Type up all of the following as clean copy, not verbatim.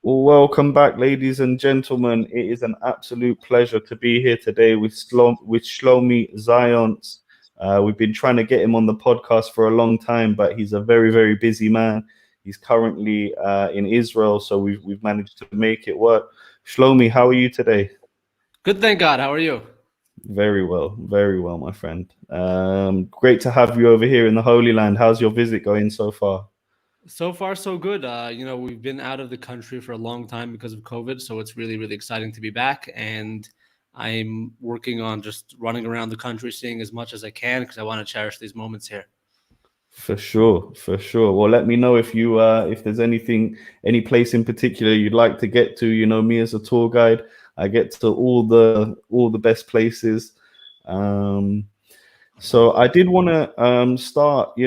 Well, welcome back, ladies and gentlemen. It is an absolute pleasure to be here today with Shlomi Zionce. We've been trying to get him on the podcast for a long time, but he's a very, very busy man. He's currently in Israel, so we've managed to make it work. Shlomi, how are you today? Good, thank God. How are you? Very well, my friend. Great to have you over here in the Holy Land. How's your visit going so far? So far, so good. We've been out of the country for a long time because of COVID, so it's really, really exciting to be back. And I'm working on just running around the country, seeing as much as I can because I want to cherish these moments here. For sure, for sure. Well, let me know if there's any place in particular you'd like to get to. You know, me as a tour guide, I get to all the best places. Um, so I did want to start,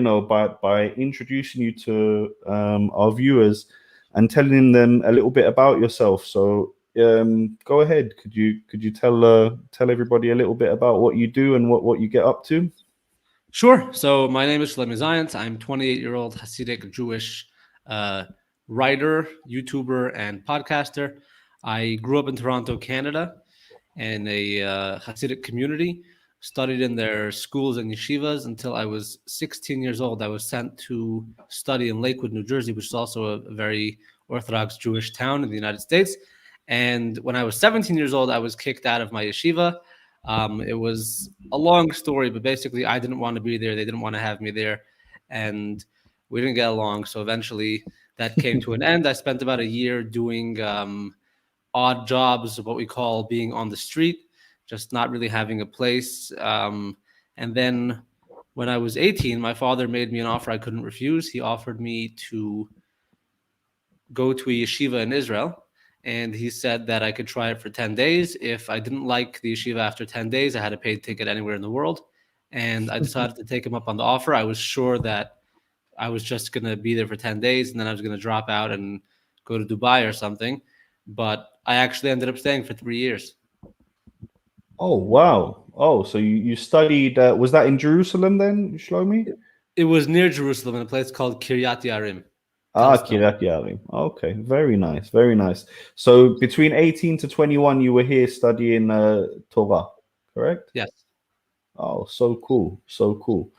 by introducing you to our viewers and telling them a little bit about yourself. So go ahead. Could you tell everybody a little bit about what you do and what you get up to? Sure. So my name is Shloime Zionce. I'm 28-year-old Hasidic Jewish uh, writer, YouTuber, and podcaster. I grew up in Toronto, Canada, in a Hasidic community, studied in their schools and yeshivas until I was 16 years old. I was sent to study in Lakewood, New Jersey, which is also a very Orthodox Jewish town in the United States. And when I was 17 years old, I was kicked out of my yeshiva. It was a long story, but basically, I didn't want to be there. They didn't want to have me there. And we didn't get along. So eventually, that came to an end. I spent about a year doing odd jobs, what we call being on the street, just not really having a place. And then when I was 18, my father made me an offer I couldn't refuse. He offered me to go to a yeshiva in Israel. And he said that I could try it for 10 days. If I didn't like the yeshiva after 10 days, I had a paid ticket anywhere in the world. And I decided to take him up on the offer. I was sure that I was just going to be there for 10 days and then I was going to drop out and go to Dubai or something. But I actually ended up staying for 3 years. Oh, wow. Oh, so you studied, was that in Jerusalem then, Shlomi? It was near Jerusalem in a place called Kiryat Yarim. Ah, Telstone. Kiryat Yarim. Okay, very nice, very nice. So between 18 to 21, you were here studying Torah, correct? Yes. Oh, so cool, so cool.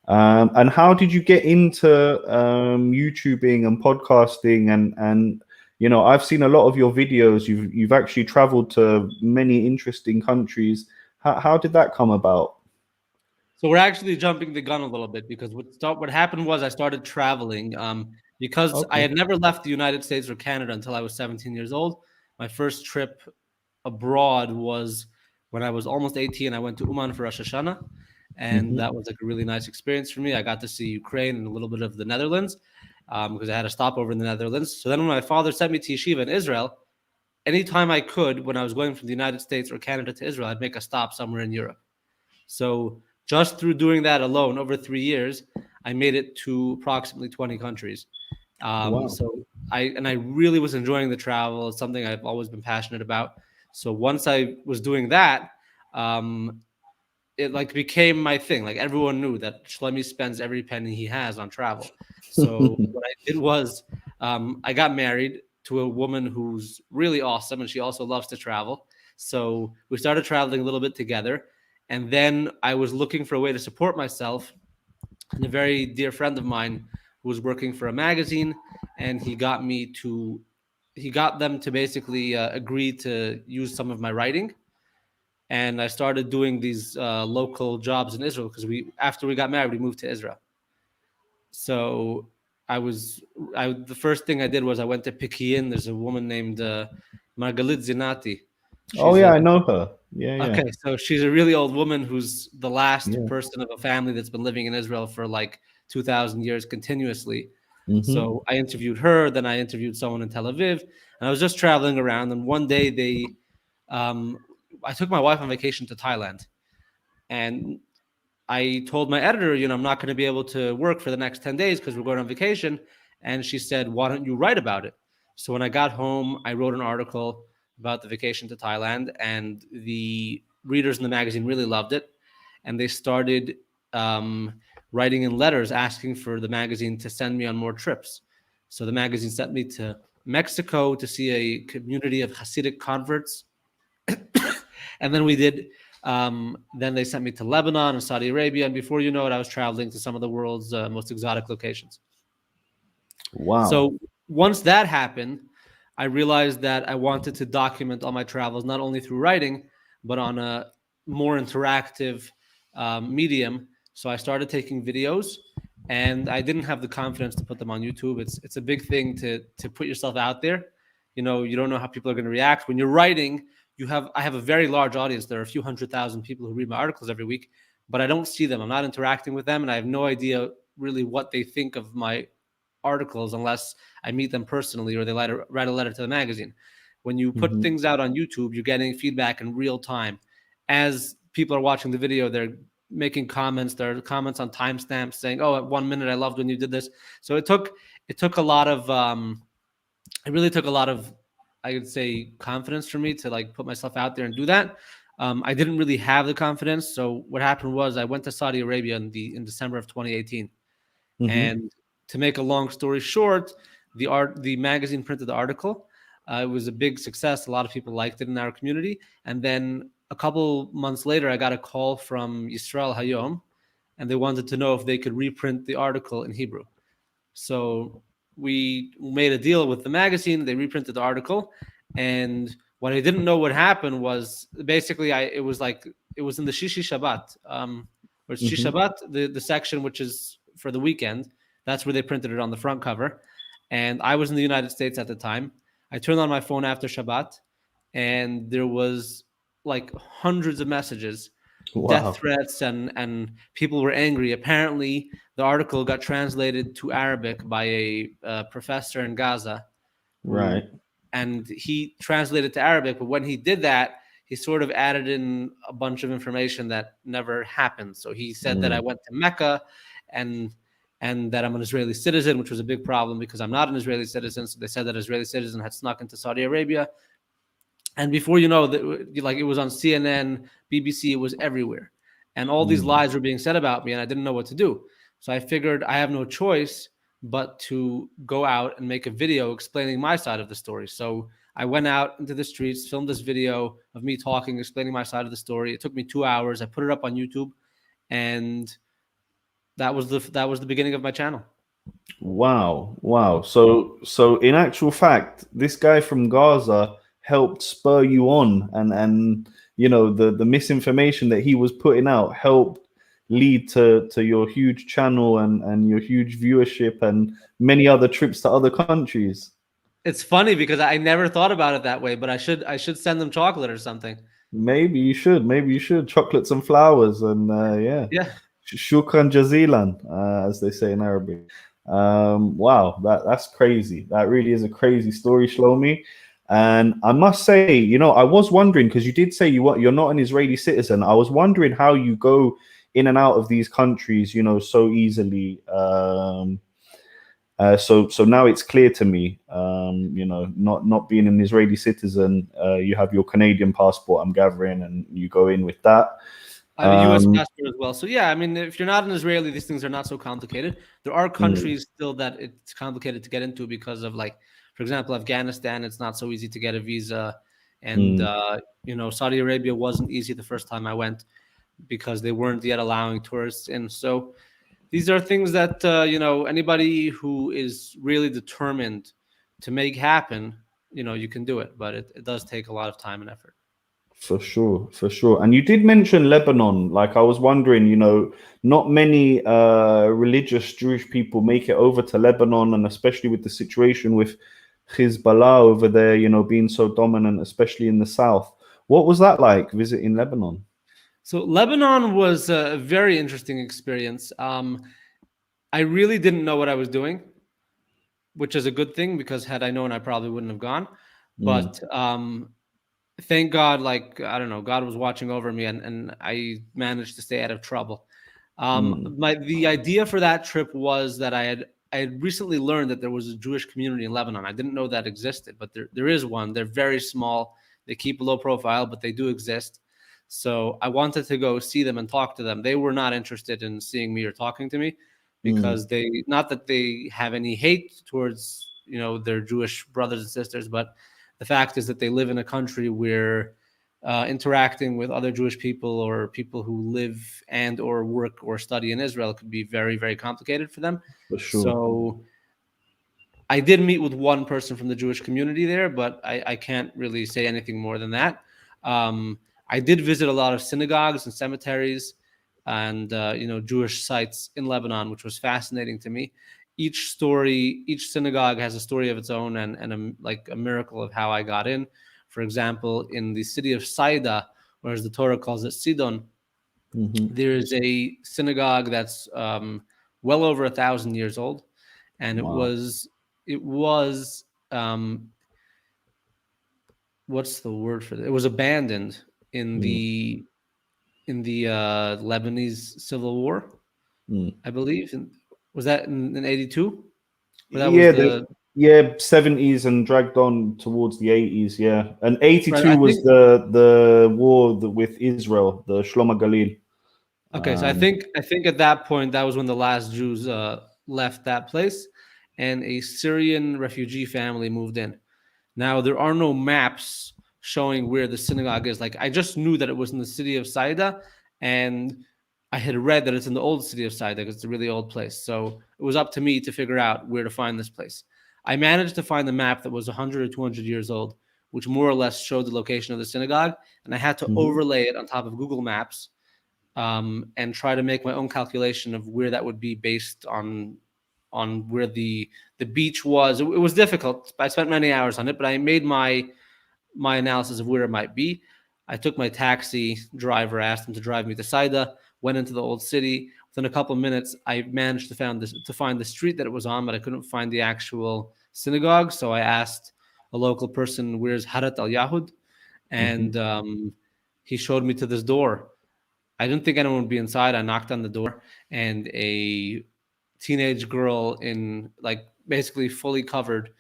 And how did you get into YouTubing and podcasting and I've seen a lot of your videos. You've actually traveled to many interesting countries. How did that come about? So we're actually jumping the gun a little bit because what happened was I started traveling because I Okay. had never left the United States or Canada until I was 17 years old. My first trip abroad was when I was almost 18. I went to Uman for Rosh Hashanah, and Hmm. that was like a really nice experience for me. I got to see Ukraine and a little bit of the Netherlands because I had a stopover in the Netherlands. So then when my father sent me to yeshiva in Israel, anytime I could, when I was going from the United States or Canada to Israel, I'd make a stop somewhere in Europe. So just through doing that alone over 3 years, I made it to approximately 20 countries. Wow. So I really was enjoying the travel. It's something I've always been passionate about. So once I was doing that, um, it like became my thing. Like everyone knew that Shlomi spends every penny he has on travel. So what I did was I got married to a woman who's really awesome, and she also loves to travel. So we started traveling a little bit together, and then I was looking for a way to support myself. And a very dear friend of mine who was working for a magazine, and he got them to basically agree to use some of my writing, and I started doing these local jobs in Israel because we after we got married we moved to Israel. So I was I the first thing I did was I went to Pikiin. There's a woman named Margalit Zinati. Oh She's yeah, a I know her. Yeah, yeah, Okay, so she's a really old woman who's the last yeah. person of a family that's been living in Israel for like 2,000 years continuously. Hmm. So I interviewed her, then I interviewed someone in Tel Aviv, and I was just traveling around. And one day um, I took my wife on vacation to Thailand, and I told my editor, I'm not going to be able to work for the next 10 days because we're going on vacation. And she said, why don't you write about it? So when I got home, I wrote an article about the vacation to Thailand, and the readers in the magazine really loved it. And they started um, writing in letters asking for the magazine to send me on more trips. So the magazine sent me to Mexico to see a community of Hasidic converts, and then we did. Then they sent me to Lebanon and Saudi Arabia, and before you know it, I was traveling to some of the world's most exotic locations. Wow. So once that happened, I realized that I wanted to document all my travels, not only through writing, but on a more interactive medium. So I started taking videos, and I didn't have the confidence to put them on YouTube. It's a big thing to put yourself out there. You know, you don't know how people are going to react. When you're writing, I have a very large audience. There are a few 100,000 people who read my articles every week, but I don't see them. I'm not interacting with them, and I have no idea really what they think of my articles unless I meet them personally or they write a letter to the magazine. When you put Hmm. things out on YouTube, you're getting feedback in real time. As people are watching the video, they're making comments. There are comments on timestamps saying, "Oh, at 1 minute, I loved when you did this." So it took a lot of it really took a lot of, I would say, confidence for me to like put myself out there and do that. I didn't really have the confidence. So what happened was I went to Saudi Arabia in December of 2018. Hmm. And to make a long story short, the magazine printed the article. It was a big success. A lot of people liked it in our community. And then a couple months later, I got a call from Yisrael Hayom, and they wanted to know if they could reprint the article in Hebrew. So we made a deal with the magazine. They reprinted the article, and what I didn't know what happened was basically it was like it was in the Shishi Shabbat, or Shishi Hmm. Shabbat, the section which is for the weekend. That's where they printed it on the front cover. And I was in the United States at the time. I turned on my phone after Shabbat, and there was like hundreds of messages, death Wow. threats, and people were angry. Apparently, the article got translated to Arabic by a professor in Gaza, Right. who and he translated to Arabic. But when he did that, he sort of added in a bunch of information that never happened. So he said that I Mm. went to Mecca, and and that I'm an Israeli citizen, which was a big problem because I'm not an Israeli citizen. So they said that Israeli citizen had snuck into Saudi Arabia, and before you know that, like, it was on CNN, BBC, it was everywhere, and all these Mm. lies were being said about me, and I didn't know what to do. So I figured I have no choice but to go out and make a video explaining my side of the story. So I went out into the streets, filmed this video of me talking, explaining my side of the story. It took me 2 hours. I put it up on YouTube, and that was the beginning of my channel. Wow, wow. So in actual fact, this guy from Gaza helped spur you on, and you know the misinformation that he was putting out helped lead to your huge channel and your huge viewership and many other trips to other countries. It's funny because I never thought about it that way, but I should send them chocolate or something. Maybe you should. Maybe you should. Chocolates and flowers, and yeah, Yeah. shukran jazilan, as they say in Arabic. Wow, that's crazy. That really is a crazy story, Shlomi. And I must say, you know, I was wondering because you did say you're not an Israeli citizen. I was wondering how you go in and out of these countries, you know, so easily. So now it's clear to me, you know, not being an Israeli citizen, you have your Canadian passport, I'm gathering, and you go in with that. I have a U.S. Um, passport as well. So yeah, I mean, if you're not an Israeli, these things are not so complicated. There are mm, countries still that it's complicated to get into because of, like, for example, Afghanistan. It's not so easy to get a visa, and mm. you know, Saudi Arabia wasn't easy the first time I went because they weren't yet allowing tourists in. So these are things that you know, anybody who is really determined to make happen, you know, you can do it, but it does take a lot of time and effort. For sure, for sure. And you did mention Lebanon. Like I was wondering, you know, not many religious Jewish people make it over to Lebanon, and especially with the situation with Hezbollah over there, you know, being so dominant, especially in the south. What was that like visiting Lebanon? So Lebanon was a very interesting experience. I really didn't know what I was doing, which is a good thing because had I known, I probably wouldn't have gone. Mm, But thank God, like, I don't know, God was watching over me, and I managed to stay out of trouble. mm, The idea for that trip was that I had recently learned that there was a Jewish community in Lebanon. I didn't know that existed, but there is one. They're very small. They keep a low profile, but they do exist. So I wanted to go see them and talk to them. They were not interested in seeing me or talking to me mm, because they, not that they have any hate towards their Jewish brothers and sisters, but the fact is that they live in a country where interacting with other Jewish people or people who live and or work or study in Israel could be very, very complicated for them. For sure. So I did meet with one person from the Jewish community there, but I can't really say anything more than that. I did visit a lot of synagogues and cemeteries and Jewish sites in Lebanon, which was fascinating to me. Each synagogue has a story of its own and like a miracle of how I got in. For example, in the city of Saida, or as the Torah calls it, Sidon, there is a synagogue that's well over 1,000 years old, and Wow. it was what's the word for it? It was abandoned in Mm, the Lebanese Civil War, mm. I believe. Was that in 82? Or that was Yeah, the 70s and dragged on towards the 80s. Yeah, and right? 82 I was think the war with Israel, the Shlomo Galil. okay. So Um, I think at that point that was when the last Jews left that place, and a Syrian refugee family moved in. Now, there are no maps showing where the synagogue is. Like, I just knew that it was in the city of Saida, and I had read that it's in the old city of Saida because it's a really old place. So it was up to me to figure out where to find this place. I managed to find the map that was 100 or 200 years old, which more or less showed the location of the synagogue. And I had to mhm, overlay it on top of Google Maps and try to make my own calculation of where that would be based on where the beach was. It was difficult. I spent many hours on it, but I made my analysis of where it might be. I took my taxi driver, asked him to drive me to Saida, went into the old city. Within a couple of minutes, I managed to find the street that it was on, but I couldn't find the actual synagogue. So I asked a local person, "Where's Harat al Yahud?" mhm, And he showed me to this door. I didn't think anyone would be inside. I knocked on the door, and a teenage girl in like basically fully covered,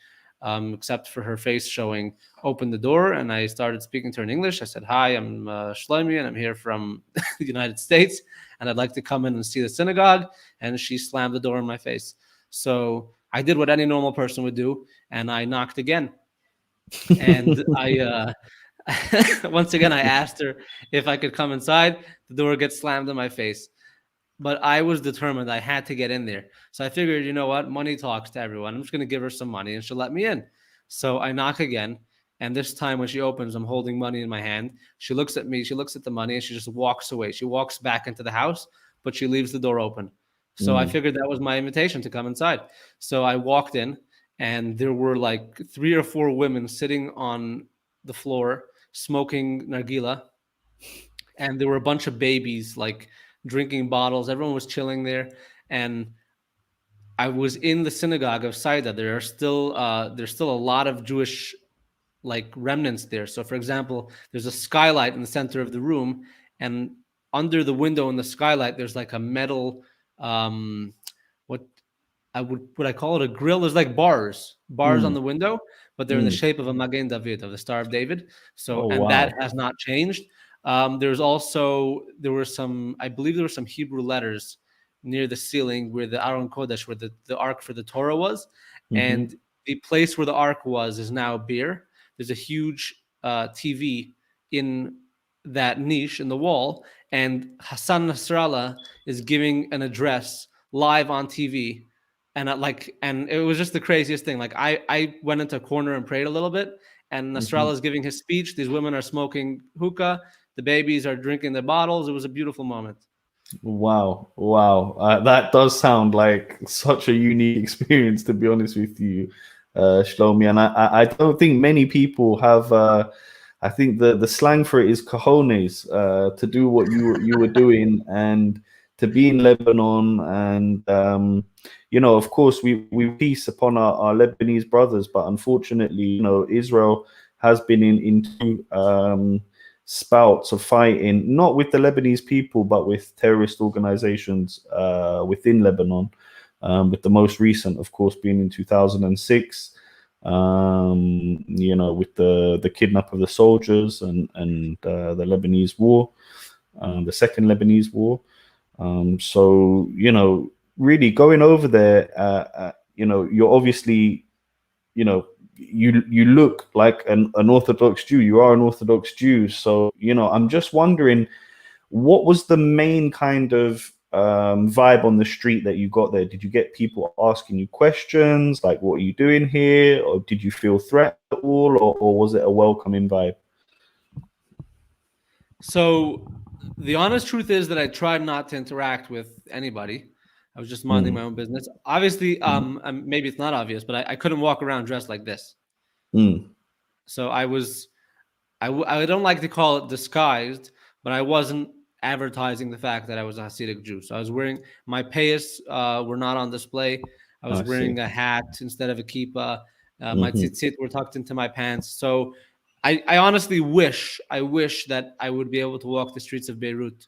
except for her face showing, opened the door, and I started speaking to her in English. I said, "Hi, I'm Shloime, and I'm here from the United States, and I'd like to come in and see the synagogue." And she slammed the door in my face. So I did what any normal person would do, and I knocked again. And I once again I asked her if I could come inside. The door gets slammed in my face, but I was determined I had to get in there. So I figured, you know what? Money talks to everyone. I'm just going to give her some money and she'll let me in. So I knock again. And this time when she opens, I'm holding money in my hand. She looks at me, she looks at the money, and she just walks away. She walks back into the house, but she leaves the door open. So I mm. figured that was my invitation to come inside. So I walked in, and there were like 3 or 4 women sitting on the floor smoking nargila, and there were a bunch of babies like drinking bottles. Everyone was chilling there, and I was in the synagogue of Saida. There's still a lot of Jewish like remnants there. So, for example, there's a skylight in the center of the room, and under the window in the skylight, there's like a metal what would I call it, a grill? There's like bars on Mm, the window, but they're in the mm. shape of a Magen David, of the Star of David. So, Oh and that wow. has not changed. There were some, I believe there were some Hebrew letters near the ceiling where the Aron Kodesh, where the ark for the Torah was, Hmm. and the place where the ark was is now beer. There's a huge TV in that niche in the wall, and Hassan Nasrallah is giving an address live on TV, and it was just the craziest thing. Like I went into a corner and prayed a little bit, and Hmm. Nasrallah is giving his speech. These women are smoking hookah. The babies are drinking the bottles. It was a beautiful moment. Wow, wow. That does sound like such a unique experience, to be honest with you, Shlomi. And I don't think many people have. I think the slang for it is cojones, to do what you were doing and to be in Lebanon. And of course, we peace upon our Lebanese brothers, but unfortunately, Israel has been in two. Spouts of fighting, not with the Lebanese people, but with terrorist organizations within Lebanon. With the most recent, of course, being in 2006, with the kidnap of the soldiers and the Lebanese war, the second Lebanese war. So, really going over there, you're obviously you know, you look like an Orthodox Jew. You are an Orthodox Jew. So, you know, I'm just wondering, what was the main kind of vibe on the street that you got there? Did you get people asking you questions like, what are you doing here? Or did you feel threatened at all? Or was it a welcoming vibe? So the honest truth is that I tried not to interact with anybody. I was just minding my Mm, own business. Obviously, mm, maybe it's not obvious, but I couldn't walk around dressed like this. mm, So I don't like to call it disguised, but I wasn't advertising the fact that I was a Hasidic Jew. So I was wearing my payas were not on display. I was I wearing see. a hat instead of a kippah. My Hmm. tzitzit were tucked into my pants. So I honestly wish that I would be able to walk the streets of Beirut,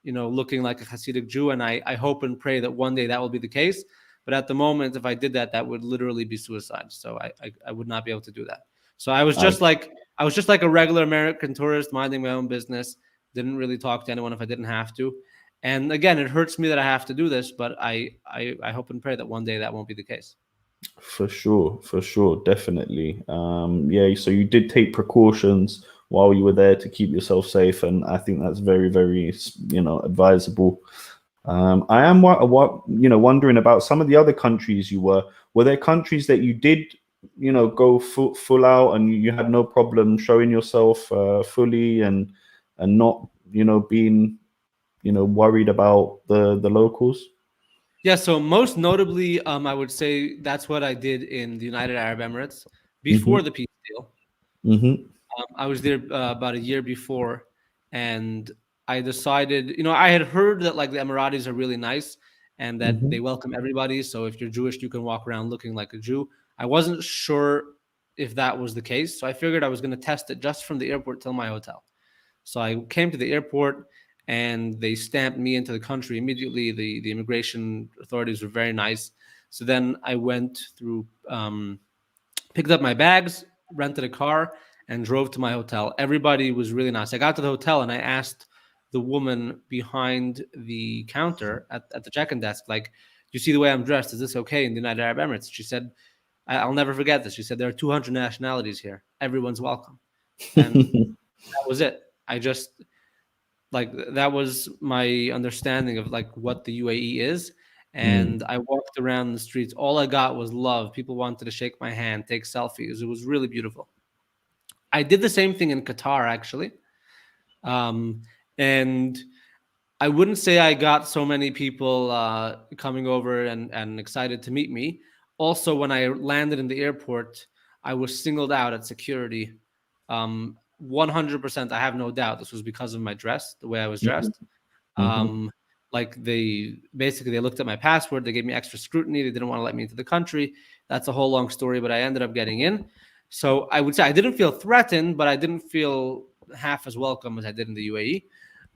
looking like a Hasidic Jew, and I hope and pray that one day that will be the case. But at the moment, if I did that, that would literally be suicide. So I would not be able to do that. So I I was just like a regular American tourist minding my own business. Didn't really talk to anyone if I didn't have to. And again, it hurts me that I have to do this, but I hope and pray that one day that won't be the case. For sure, definitely. Yeah, so you did take precautions while you were there to keep yourself safe, and I think that's very, very, you know, advisable. I am what you know wondering about some of the other countries you were. Were there countries that you did, you know, go full out and you had no problem showing yourself fully and not, you know, being, you know, worried about the locals? Yeah, so most notably, I would say that's what I did in the United Arab Emirates before Mm-hmm. the peace deal. Mm-hmm. I was there about a year before, and I decided, I had heard that like the Emiratis are really nice and that Mm-hmm. they welcome everybody. So if you're Jewish, you can walk around looking like a Jew. I wasn't sure if that was the case, so I figured I was going to test it just from the airport till my hotel. So I came to the airport and they stamped me into the country immediately. The immigration authorities were very nice. So then I went through, picked up my bags, rented a car, and drove to my hotel. Everybody was really nice. I got to the hotel and I asked the woman behind the counter at the check-in desk, like, "Do you see the way I'm dressed? Is this okay in the United Arab Emirates?" She said, "I'll never forget this." She said, "There are 200 nationalities here. Everyone's welcome." And that was it. I just like that was my understanding of like what the UAE is. And Mm. I walked around the streets. All I got was love. People wanted to shake my hand, take selfies. It was really beautiful. I did the same thing in Qatar actually. Um, and I wouldn't say I got so many people coming over and excited to meet me. Also, when I landed in the airport, I was singled out at security. 100%, I have no doubt this was because of my dress, the way I was Mhm, dressed. mhm, Um, like they looked at my passport, they gave me extra scrutiny, they didn't want to let me into the country. That's a whole long story, but I ended up getting in. So I would say I didn't feel threatened, but I didn't feel half as welcome as I did in the UAE.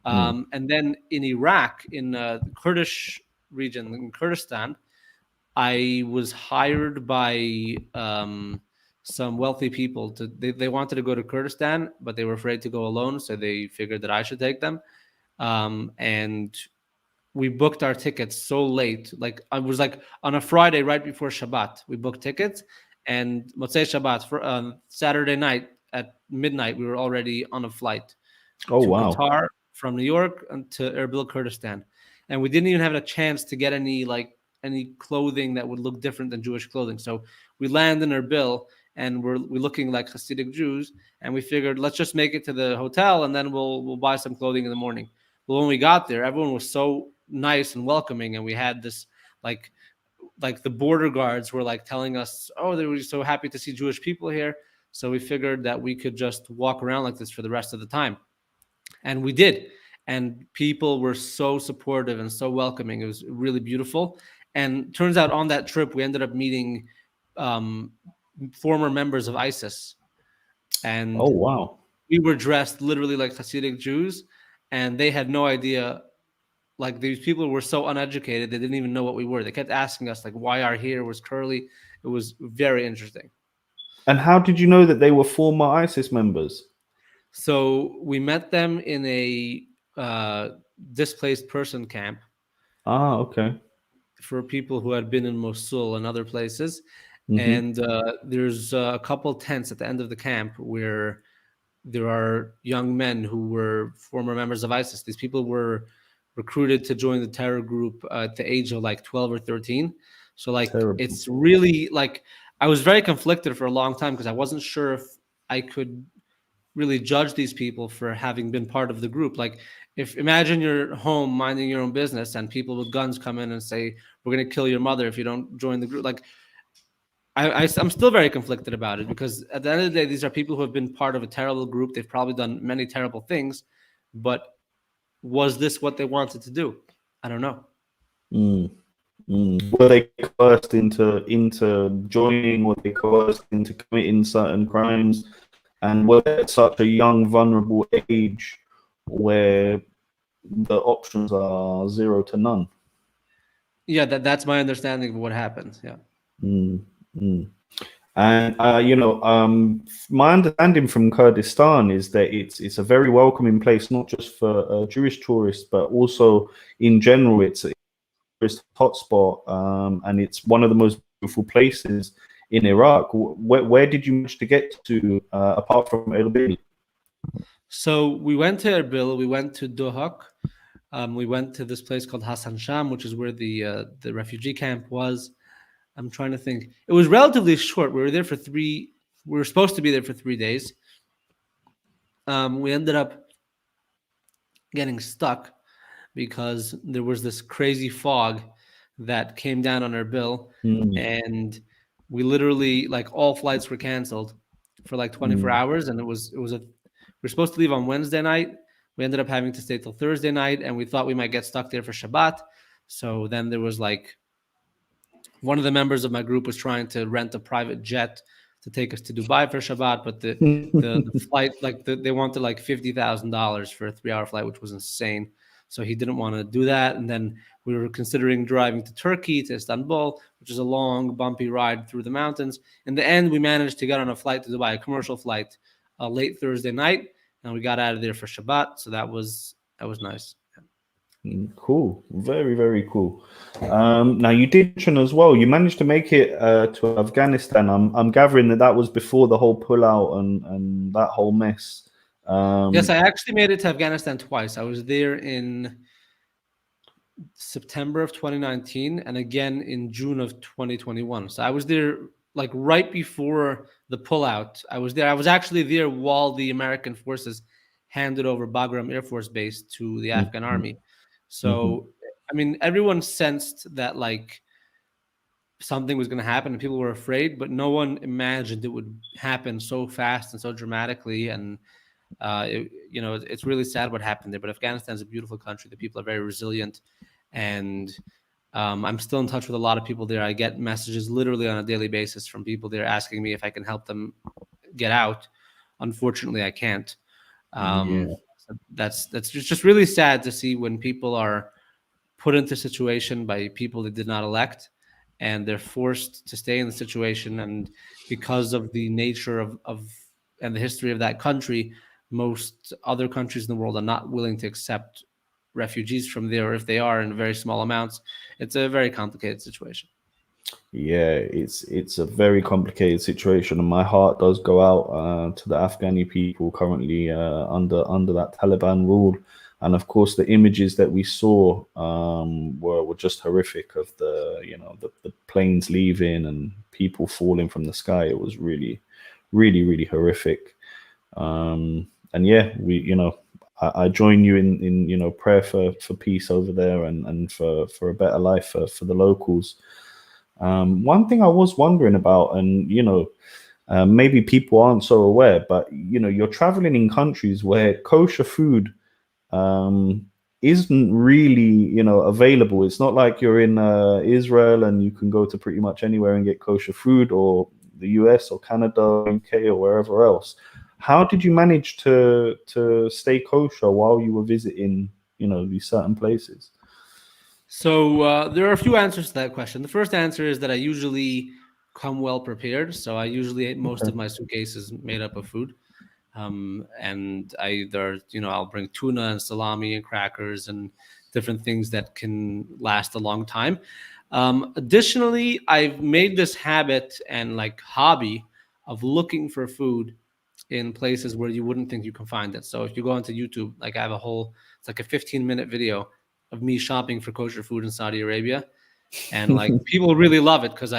mm. And then in Iraq, in the Kurdish region, in Kurdistan, I was hired by some wealthy people they wanted to go to Kurdistan, but they were afraid to go alone. So they figured that I should take them. And we booked our tickets so late. Like I was like on a Friday right before Shabbat, we booked tickets, and Motzei Shabbat for Saturday night at midnight, we were already on a flight Oh to wow. Qatar from New York and to Erbil, Kurdistan, and we didn't even have a chance to get any clothing that would look different than Jewish clothing. So we land in Erbil and we're looking like Hasidic Jews, and we figured let's just make it to the hotel and then we'll buy some clothing in the morning. But when we got there, everyone was so nice and welcoming, and we had this like the border guards were like telling us, "Oh, they were so happy to see Jewish people here." So we figured that we could just walk around like this for the rest of the time, and we did. And people were so supportive and so welcoming. It was really beautiful. And turns out on that trip, we ended up meeting um, former members of ISIS, Oh and wow. we were dressed literally like Hasidic Jews, and they had no idea. Like these people were so uneducated, they didn't even know what we were. They kept asking us like why our hair was curly. It was very interesting. And how did you know that they were former ISIS members? So we met them in a uh, displaced person camp Ah, okay. for people who had been in Mosul and other places. Mm-hmm. And there's a couple tents at the end of the camp where there are young men who were former members of ISIS. These people were recruited to join the terror group at the age of like 12 or 13. So like Terrible. it's really like I was very conflicted for a long time because I wasn't sure if I could really judge these people for having been part of the group. Like if imagine you're home minding your own business and people with guns come in and say, we're going to kill your mother if you don't join the group. Like I'm still very conflicted about it because at the end of the day, these are people who have been part of a terrible group. They've probably done many terrible things, but was this what they wanted to do? I don't know. Mm. Were they coerced into joining? Were they coerced into committing certain crimes? And were they at such a young, vulnerable age where the options are zero to none? Yeah, that's my understanding of what happened. Yeah. Mm, mm. And my understanding from Kurdistan is that it's a very welcoming place, not just for Jewish tourists, but also in general. It's a tourist hotspot, and it's one of the most beautiful places in Iraq. Where did you manage to get to apart from Erbil? So we went to Erbil, we went to Dohuk, we went to this place called Hassan Sham, which is where the refugee camp was. I'm trying to think. It was relatively short. We were there for three. We were supposed to be there for 3 days. We ended up getting stuck because there was this crazy fog that came down on Erbil, Mm, and we literally like all flights were canceled for like 24 mm, hours, and we were supposed to leave on Wednesday night. We ended up having to stay till Thursday night, and we thought we might get stuck there for Shabbat. So then there was like one of the members of my group was trying to rent a private jet to take us to Dubai for Shabbat, but the flight they wanted like $50,000 for a 3 hour flight, which was insane. So he didn't want to do that. And then we were considering driving to Turkey, to Istanbul, which is a long, bumpy ride through the mountains. In the end, we managed to get on a flight to Dubai, a commercial flight, late Thursday night, and we got out of there for Shabbat. So that was nice. Cool, very very cool. Now you did mention as well. You managed to make it to Afghanistan. I'm gathering that that was before the whole pullout and that whole mess. Yes, Um, I actually made it to Afghanistan twice. I was there in September of 2019 and again in June of 2021. So I was there like right before the pullout. I was there. I was actually there while the American forces handed over Bagram Air Force Base to the Afghan mhm, army. mhm. So, I mean, everyone sensed that like something was going to happen and people were afraid, but no one imagined it would happen so fast and so dramatically. And it's really sad what happened there. But Afghanistan is a beautiful country. The people are very resilient, and I'm still in touch with a lot of people there. I get messages literally on a daily basis from people there asking me if I can help them get out. Unfortunately, I can't. Yeah. That's just really sad to see when people are put into a situation by people they did not elect, and they're forced to stay in the situation. And because of the nature of and the history of that country, most other countries in the world are not willing to accept refugees from there, or if they are in very small amounts. It's a very complicated situation. Yeah, it's a very complicated situation, and my heart does go out to the Afghani people currently under that Taliban rule. And of course, the images that we saw were just horrific of the planes leaving and people falling from the sky. It was really, really, really horrific. And yeah, I join you in prayer for peace over there and for a better life for the locals. One thing I was wondering about, and maybe people aren't so aware, but you're traveling in countries where kosher food um, isn't really available. It's not like you're in Israel and you can go to pretty much anywhere and get kosher food, or the US or Canada, UK, or wherever else. How did you manage to stay kosher while you were visiting these certain places? So there are a few answers to that question. The first answer is that I usually come well prepared. So I usually most of Okay. my suitcase is made up of food. And I'll bring tuna and salami and crackers and different things that can last a long time. Additionally, I've made this habit and like hobby of looking for food in places where you wouldn't think you can find it. So if you go onto YouTube, like I have a whole, it's like a 15-minute video of me shopping for kosher food in Saudi Arabia, and like people really love it because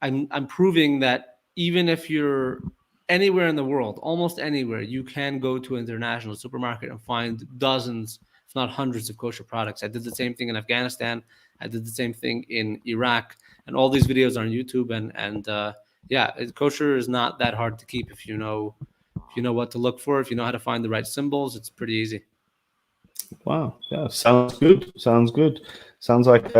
I'm proving that even if you're anywhere in the world, almost anywhere, you can go to an international supermarket and find dozens, if not hundreds, of kosher products. I did the same thing in Afghanistan. I did the same thing in Iraq, and all these videos are on YouTube. And yeah, kosher is not that hard to keep if you know what to look for, if you know how to find the right symbols. It's pretty easy. Wow, yeah, sounds good. Sounds good. Sounds like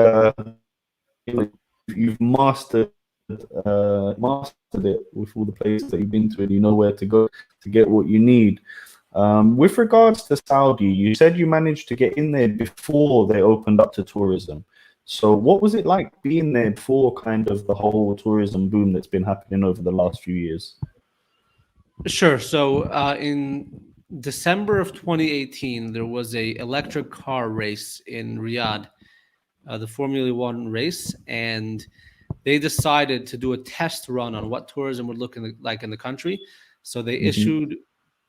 you know, you've mastered it with all the places that you've been to, and you know where to go to get what you need. With regards to Saudi, you said you managed to get in there before they opened up to tourism. So what was it like being there before kind of the whole tourism boom that's been happening over the last few years? Sure. So in December of 2018, there was a electric car race in Riyadh, the Formula One race, and they decided to do a test run on what tourism would look like in the country. So they Hmm. issued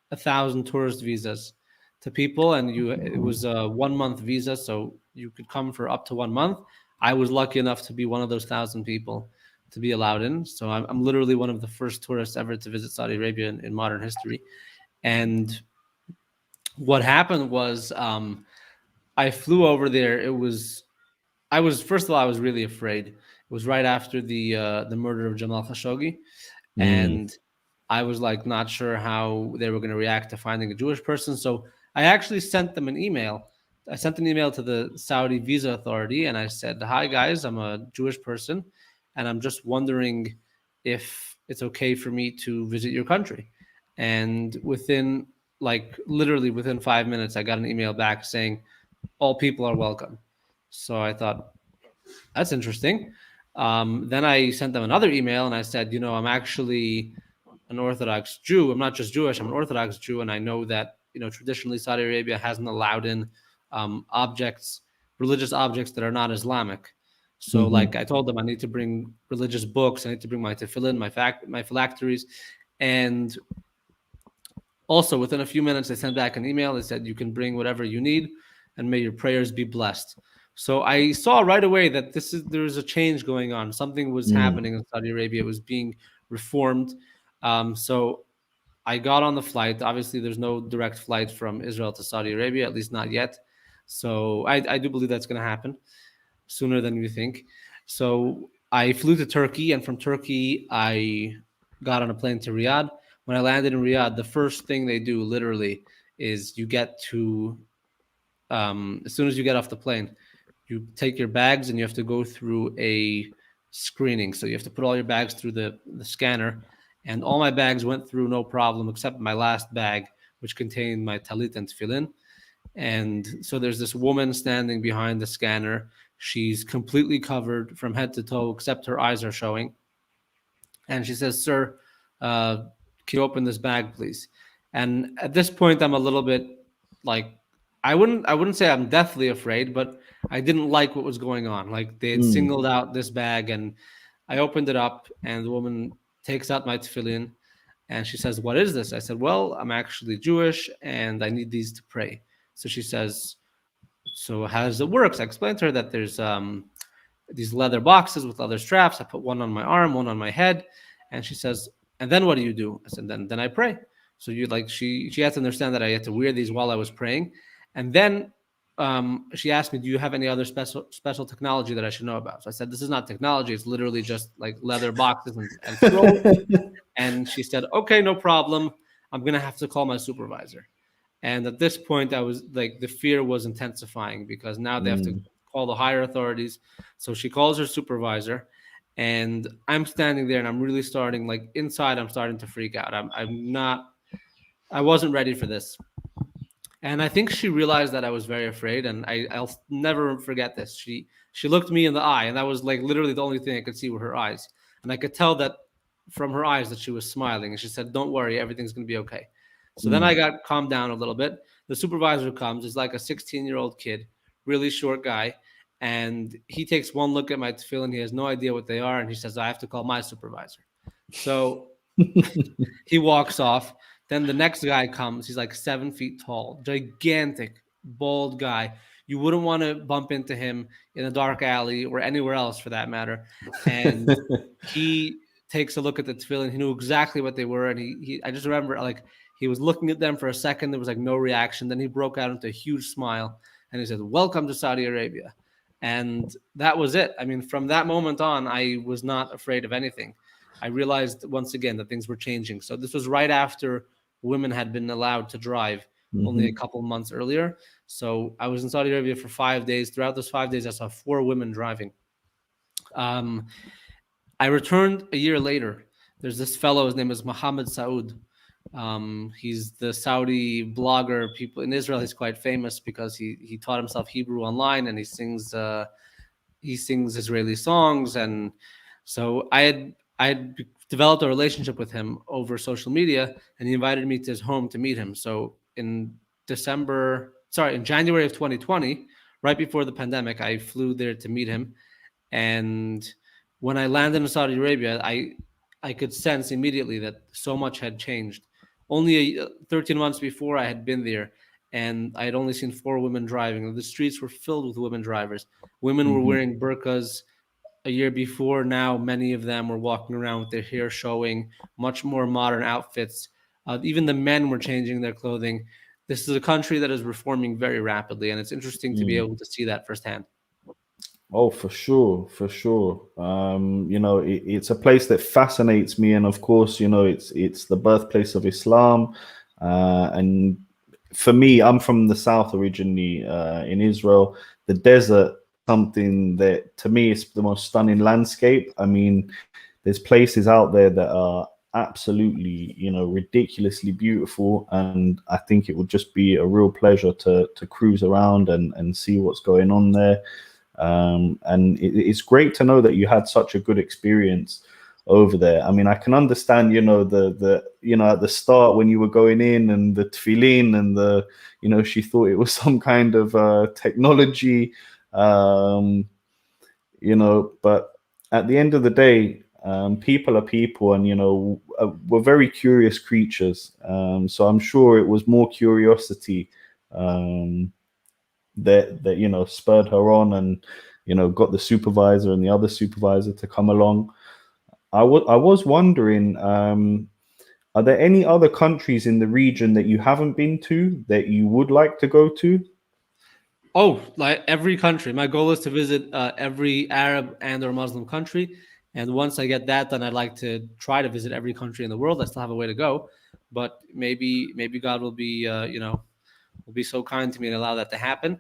1,000 tourist visas to people, and it was a 1 month visa, so you could come for up to 1 month. I was lucky enough to be one of those 1,000 people to be allowed in. So I'm literally one of the first tourists ever to visit Saudi Arabia in modern history. And what happened was I flew over there. I was first of all I was really afraid. It was right after the murder of Jamal Khashoggi, Mm. and I was like not sure how they were going to react to finding a Jewish person. So I actually sent them an email. I sent an email to the Saudi Visa Authority, and I said, "Hi guys, I'm a Jewish person, and I'm just wondering if it's okay for me to visit your country." And within like literally within 5 minutes, I got an email back saying all people are welcome. So I thought, that's interesting. Then I sent them another email and I said, I'm actually an Orthodox Jew. I'm not just Jewish, I'm an Orthodox Jew. And I know that, traditionally Saudi Arabia hasn't allowed in objects, religious objects that are not Islamic. So, like Hmm. I told them, I need to bring religious books. I need to bring my tefillin, my phylacteries. And also, within a few minutes, they sent back an email. They said, you can bring whatever you need and may your prayers be blessed. So I saw right away that there's a change going on. Something was Mm. happening in Saudi Arabia. It was being reformed. So I got on the flight. Obviously, there's no direct flight from Israel to Saudi Arabia, at least not yet. So I do believe that's going to happen sooner than you think. So I flew to Turkey, and from Turkey, I got on a plane to Riyadh. When I landed in Riyadh, the first thing they do literally is you get to, as soon as you get off the plane, you take your bags and you have to go through a screening. So you have to put all your bags through the scanner. And all my bags went through no problem except my last bag, which contained my talit and tefillin. And so there's this woman standing behind the scanner. She's completely covered from head to toe, except her eyes are showing. And she says, "Sir, can you open this bag, please?" And at this point, I'm a little bit like, I wouldn't say I'm deathly afraid, but I didn't like what was going on. Like they had Mm. singled out this bag, and I opened it up, and the woman takes out my tefillin, and she says, "What is this?" I said, "Well, I'm actually Jewish, and I need these to pray." So she says, "So how does it work?" So I explained to her that there's these leather boxes with leather straps. I put one on my arm, one on my head, and she says, "And then what do you do?" I said, "Then I pray." So you like she had to understand that I had to wear these while I was praying, and then she asked me, "Do you have any other special technology that I should know about?" So I said, "This is not technology; it's literally just like leather boxes and scrolls." And she said, "Okay, no problem. I'm gonna have to call my supervisor." And at this point, I was like, the fear was intensifying because now they have to Mm. call the higher authorities. So she calls her supervisor, and I'm standing there, and I'm really starting, like inside, I'm starting to freak out. I'm not, I wasn't ready for this. And I think she realized that I was very afraid, and I'll never forget this. She looked me in the eye, and that was like literally the only thing I could see were her eyes, and I could tell that from her eyes that she was smiling. And she said, "Don't worry, everything's gonna be okay." So then I Mm. got calmed down a little bit. The supervisor comes. He's like a 16-year-old kid, really short guy, And he takes one look at my tefillin. He has no idea what they are. And he says, I have to call my supervisor. So he walks off. Then the next guy comes. He's like 7 feet tall, gigantic, bald guy. You wouldn't want to bump into him in a dark alley or anywhere else for that matter. And he takes a look at the tefillin. He knew exactly what they were. And I just remember like he was looking at them for a second. There was like no reaction. Then he broke out into a huge smile and he said, "Welcome to Saudi Arabia." And that was it. I mean, from that moment on, I was not afraid of anything. I realized once again that things were changing. So this was right after women had been allowed to drive only a Hmm. couple months earlier. So I was in Saudi Arabia for 5 days. Throughout those 5 days, I saw 4 women driving. Um, I returned a year later. There's this fellow. His name is Mohammed Saud. He's the Saudi blogger. People in Israel, he's quite famous because he taught himself Hebrew online and he sings Israeli songs. And so I had developed a relationship with him over social media, and he invited me to his home to meet him. So in January of 2020, right before the pandemic, I flew there to meet him. And when I landed in Saudi Arabia, I could sense immediately that so much had changed. Only 13 months before, I had been there, and I had only seen 4 women driving. The streets were filled with women drivers. Women were Hmm. wearing burqas a year before. Now, many of them were walking around with their hair showing, much more modern outfits. Even the men were changing their clothing. This is a country that is reforming very rapidly, and it's interesting to be able to see that firsthand. Oh, for sure, for sure. It's a place that fascinates me, and of course, it's the birthplace of Islam. And for me, I'm from the south originally, in Israel. The desert, something that to me is the most stunning landscape. I mean, there's places out there that are absolutely, ridiculously beautiful, and I think it would just be a real pleasure to cruise around and see what's going on there. And it's great to know that you had such a good experience over there. I mean, I can understand, at the start when you were going in and the tefillin and she thought it was some kind of technology, um, but at the end of the day, people are people, and we're very curious creatures. So I'm sure it was more curiosity. Um, that spurred her on, and got the supervisor and the other supervisor to come along. I was wondering, are there any other countries in the region that you haven't been to that you would like to go to? Oh, like every country. My goal is to visit every Arab and or Muslim country, and once I get that done, I'd like to try to visit every country in the world. I still have a way to go, but maybe God will be will be so kind to me and allow that to happen.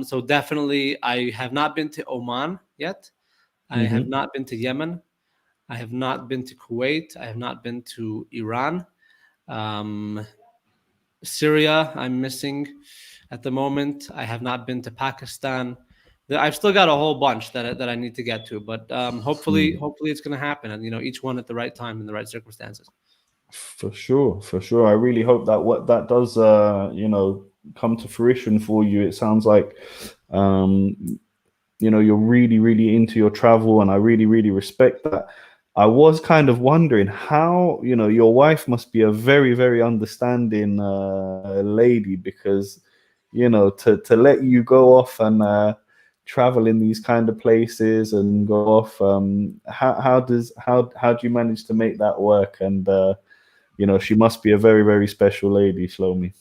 So definitely, I have not been to Oman yet. I have Hmm. not been to Yemen. I have not been to Kuwait. I have not been to Iran. Um, Syria, I'm missing at the moment. I have not been to Pakistan. I've still got a whole bunch that I need to get to, but hopefully it's going to happen, and each one at the right time in the right circumstances. For sure, for sure. I really hope that what that does, come to fruition for you. It sounds like, um, you're really, really into your travel, and I really, really respect that. I was kind of wondering how, your wife must be a very, very understanding lady, because, to let you go off and travel in these kind of places and go off. How do you manage to make that work? And she must be a very, very special lady, Shlomi.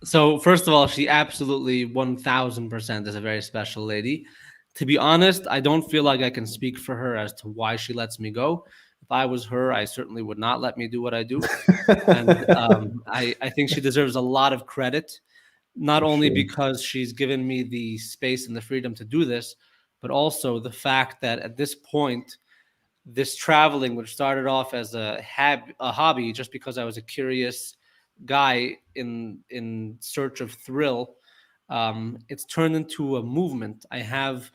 So first of all, she absolutely 1000% is a very special lady. To be honest, I don't feel like I can speak for her as to why she lets me go. If I was her, I certainly would not let me do what I do. And I think she deserves a lot of credit, not For only sure. because she's given me the space and the freedom to do this, but also the fact that at this point, this traveling, which started off as a hobby, just because I was a curious guy in search of thrill, it's turned into a movement. I have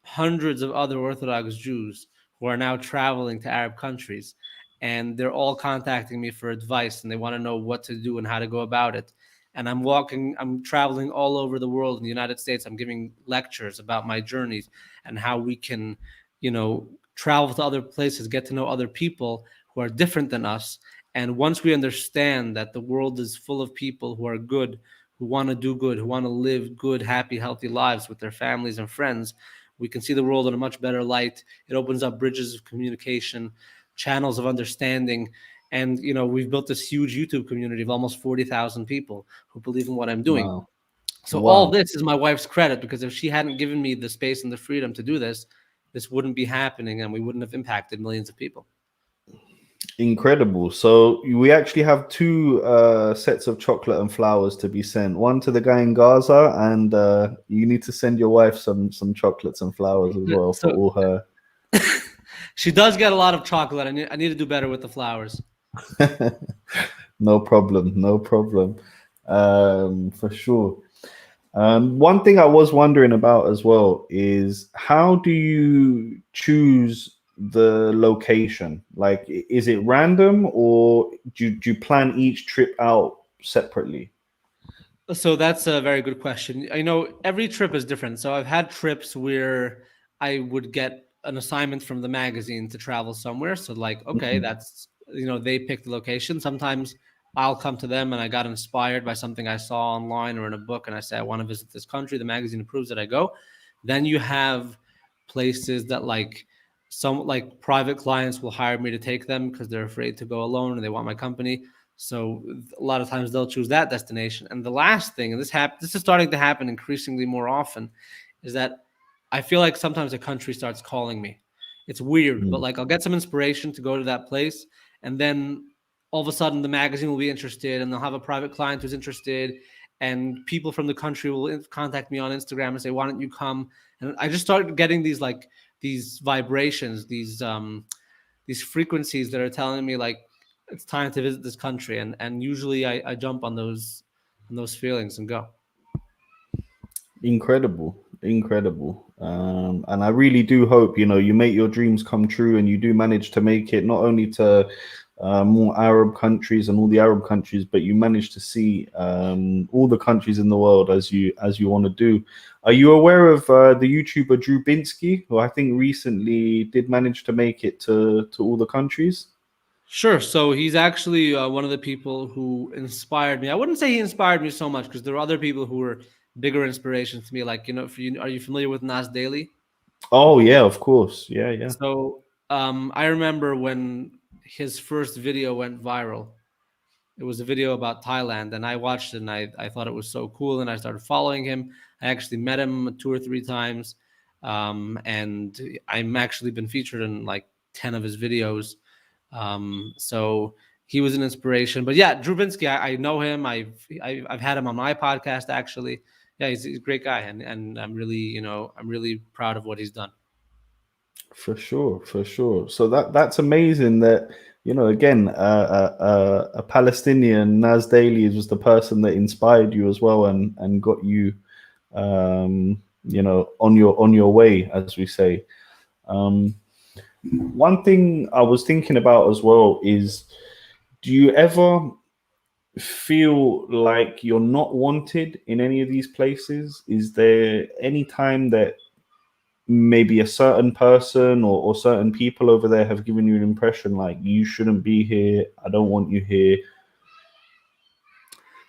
hundreds of other Orthodox Jews who are now traveling to Arab countries, and they're all contacting me for advice, and they want to know what to do and how to go about it. and I'm traveling all over the world in the United States. I'm giving lectures about my journeys and how we can, travel to other places, get to know other people who are different than us. And once we understand that the world is full of people who are good, who want to do good, who want to live good, happy, healthy lives with their families and friends, we can see the world in a much better light. It opens up bridges of communication, channels of understanding. And, we've built this huge YouTube community of almost 40,000 people who believe in what I'm doing. Wow. So all Wow. this is my wife's credit, because if she hadn't given me the space and the freedom to do this, this wouldn't be happening and we wouldn't have impacted millions of people. Incredible. So we actually have two sets of chocolate and flowers to be sent. One to the guy in Gaza, and you need to send your wife some chocolates and flowers as well for So all her. she does get a lot of chocolate. I need to do better with the flowers. No problem. No problem. For sure. One thing I was wondering about as well is, how do you choose the location? Like, is it random, or do you plan each trip out separately? So that's a very good question. I know every trip is different. So I've had trips where I would get an assignment from the magazine to travel somewhere. So like, okay, Mhm. that's, they pick the location. Sometimes I'll come to them and I got inspired by something I saw online or in a book, and I say I want to visit this country. The magazine approves that I go. Then you have places that like private clients will hire me to take them because they're afraid to go alone and they want my company. So a lot of times they'll choose that destination. And the last thing, and this is starting to happen increasingly more often, is that I feel like sometimes a country starts calling me. It's weird, but Mm, like I'll get some inspiration to go to that place, and then all of a sudden the magazine will be interested, and they'll have a private client who's interested, and people from the country will contact me on Instagram and say, "Why don't you come?" And I just started getting these vibrations, these frequencies that are telling me like it's time to visit this country, and usually I jump on those feelings and go. incredible, incredible. And I really do hope, you make your dreams come true, and you do manage to make it not only to more Arab countries and all the Arab countries, but you manage to see all the countries in the world as you want to do. Are you aware of the YouTuber Drew Binsky, who I think recently did manage to make it to all the countries? Sure. So he's actually one of the people who inspired me. I wouldn't say he inspired me so much, because there were other people who were bigger inspirations to me. Like, are you familiar with Nas Daily? Oh yeah, of course. Yeah, yeah. So I remember when his first video went viral. It was a video about Thailand, and I watched it and I thought it was so cool, and I started following him. I actually met him 2 or 3 times, and I'm actually been featured in like 10 of his videos. So he was an inspiration. But yeah, Drew Binsky, I know him. I've had him on my podcast actually. Yeah, he's a great guy, and I'm really proud of what he's done. For sure, for sure. So that's amazing that, again, a Palestinian, Nas Daily, was the person that inspired you as well, and got you, on your way, as we say. Um, One thing I was thinking about as well is, do you ever feel like you're not wanted in any of these places? Is there any time that maybe a certain person or certain people over there have given you an impression like, you shouldn't be here, I don't want you here?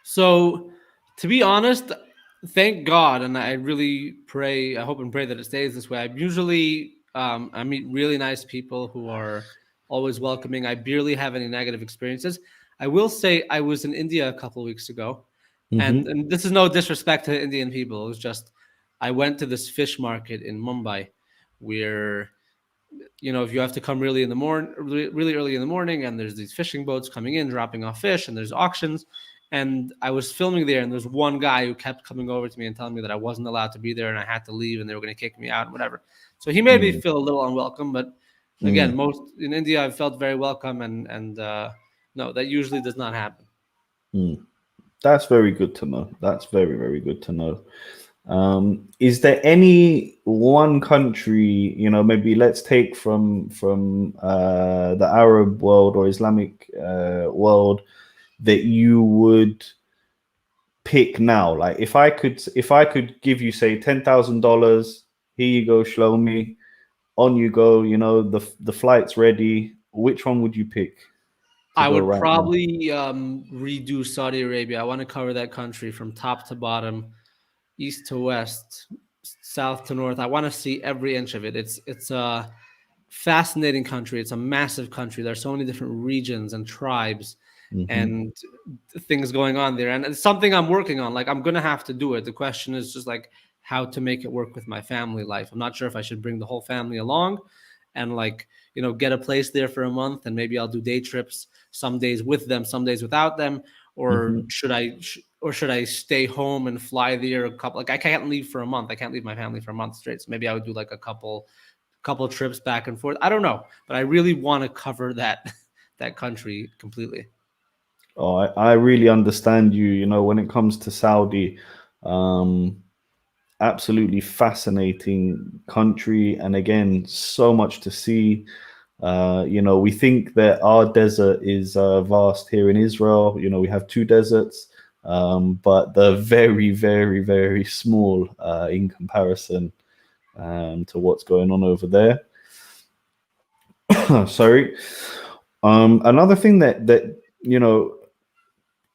So, to be honest, thank God, and I really pray, I hope and pray that it stays this way. I meet really nice people who are always welcoming. I barely have any negative experiences. I will say I was in India a couple of weeks ago, and Hmm. and this is no disrespect to Indian people. It was just I went to this fish market in Mumbai, where if you have to come really in the morning, really early in the morning, and there's these fishing boats coming in, dropping off fish, and there's auctions. And I was filming there, and there's one guy who kept coming over to me and telling me that I wasn't allowed to be there and I had to leave and they were going to kick me out and whatever. So he made me Mm, feel a little unwelcome. But again, mm, most in India, I felt very welcome, and no, that usually does not happen. mm. That's very good to know. That's very, very good to know. Is there any one country, maybe let's take from the Arab world or Islamic world, that you would pick now? Like if I could give you say $10,000, here you go, Shlomi, on you go. You know the flight's ready. Which one would you pick to I go would right now? probably redo Saudi Arabia. I want to cover that country from top to bottom, east to west, south to north. I want to see every inch of it. It's a fascinating country. It's a massive country. There's so many different regions and tribes Hmm. and things going on there. And it's something I'm working on. Like I'm gonna have to do it. The question is just like how to make it work with my family life. I'm not sure if I should bring the whole family along and like, get a place there for a month and maybe I'll do day trips, some days with them, some days without them, or Hmm. should I stay home and fly there a couple, like I can't leave for a month. I can't leave my family for a month straight. So maybe I would do like a couple trips back and forth. I don't know, but I really want to cover that that country completely. Oh, I really understand you. You know, when it comes to Saudi, um, absolutely fascinating country, and again, so much to see. You know, we think that our desert is vast here in Israel. You know, we have two deserts, but they're very, very, very small in comparison to what's going on over there. Sorry. Another thing that you know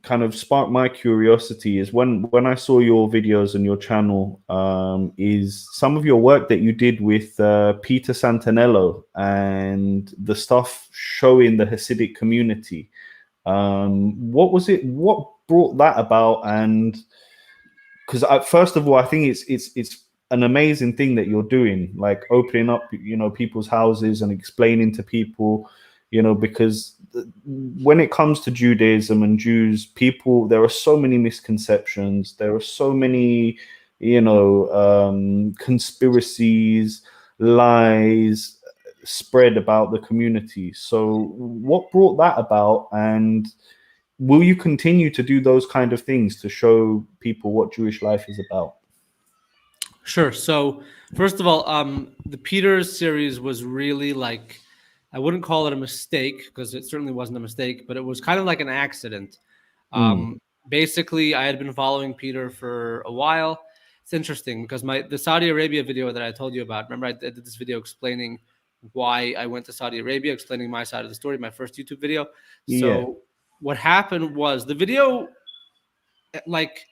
kind of sparked my curiosity is when I saw your videos and your channel, is some of your work that you did with Peter Santanello and the stuff showing the Hasidic community. What was it? What brought that about? And because first of all, I think it's an amazing thing that you're doing, like opening up, you know, people's houses and explaining to people, you know, because when it comes to Judaism and Jews, people, there are so many misconceptions, there are so many, you know, conspiracies, lies spread about the community. So, what brought that about, and will you continue to do those kind of things to show people what Jewish life is about? Sure. So first of all, the Peters series was really like, I wouldn't call it a mistake because it certainly wasn't a mistake, but it was kind of like an accident. Mm. Basically, I had been following Peter for a while. It's interesting because the Saudi Arabia video that I told you about. Remember, I did this video explaining why I went to Saudi Arabia, explaining my side of the story, my first YouTube video. Yeah. So what happened was the video like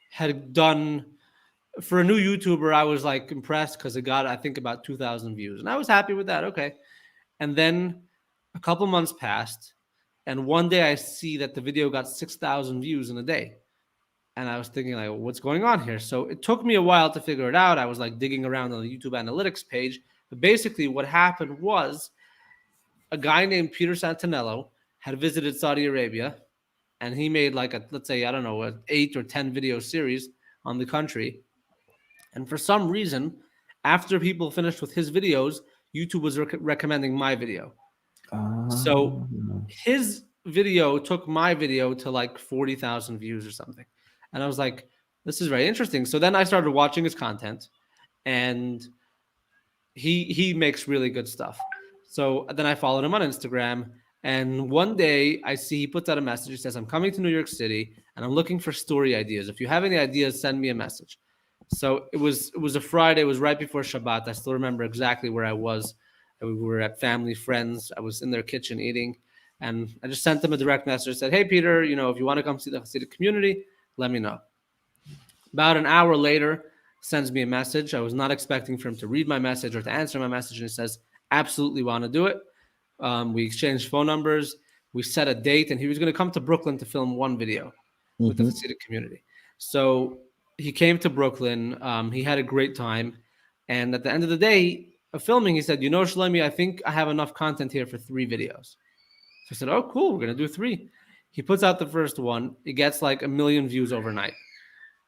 had done for a new YouTuber, I was like impressed because it got, I think, about 2,000 views. And I was happy with that. Okay. And then a couple months passed. And one day I see that the video got 6,000 views in a day. And I was thinking, like, what's going on here? So it took me a while to figure it out. I was like digging around on the YouTube analytics page. But basically, what happened was a guy named Peter Santanello had visited Saudi Arabia and he made like a, let's say, I don't know, an 8 or 10 video series on the country. And for some reason, after people finished with his videos, YouTube was recommending my video. So Ah. his video took my video to like 40,000 views or something. And I was like, this is very interesting. So then I started watching his content and he makes really good stuff. So then I followed him on Instagram, and one day I see he puts out a message. He says, "I'm coming to New York City, and I'm looking for story ideas. If you have any ideas, send me a message." So it was a Friday. It was right before Shabbat. I still remember exactly where I was. We were at family friends. I was in their kitchen eating, and I just sent them a direct message. Said, "Hey Peter, if you want to come see the Hasidic community, let me know." About an hour later, sends me a message. I was not expecting for him to read my message or to answer my message. And he says, absolutely want to do it. We exchanged phone numbers. We set a date, and he was going to come to Brooklyn to film one video with the Hmm. Hasidic community. So he came to Brooklyn. He had a great time. And at the end of the day of filming, he said, Shlomi, I think I have enough content here for 3 videos. So I said, oh, cool. We're going to do 3. He puts out the first one. It gets like 1 million views overnight.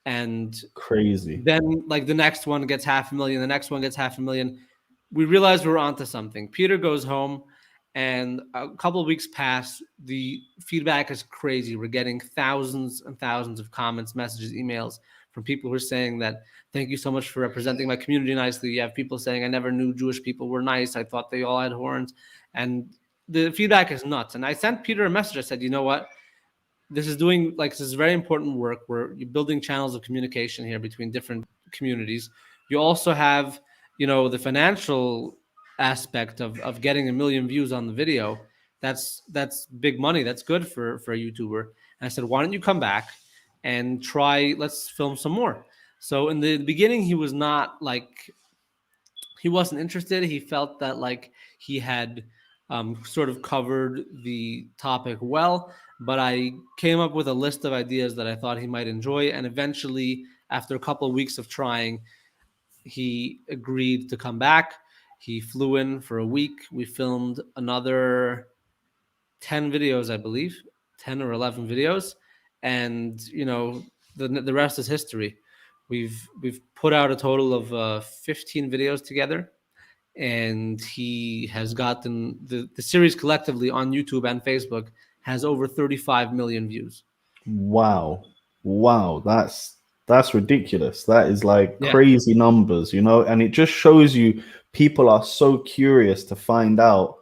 And Crazy. then like the next one gets 500,000, the next one gets 500,000. We realized we're onto something. Peter goes home, and a couple of weeks pass. The feedback is crazy. We're getting thousands and thousands of comments, messages, emails from people who are saying that thank you so much for representing my community nicely. You have people saying I never knew Jewish people were nice. I thought they all had horns, and the feedback is nuts. And I sent Peter a message. I said, you know what? this is very important work where you're building channels of communication here between different communities. You also have, the financial aspect of getting 1 million views on the video. That's big money. That's good for a YouTuber. And I said, why don't you come back and try? Let's film some more. So in the beginning, he wasn't interested. He felt that like he had sort of covered the topic well, but I came up with a list of ideas that I thought he might enjoy. And eventually, after a couple of weeks of trying, he agreed to come back. He flew in for a week. We filmed another 10 videos, I believe, 10 or 11 videos. And, the rest is history. We've put out a total of 15 videos together, and he has gotten the series collectively on YouTube and Facebook has over 35 million views. Wow. Wow. That's ridiculous. That is like Yeah, crazy numbers, and it just shows you people are so curious to find out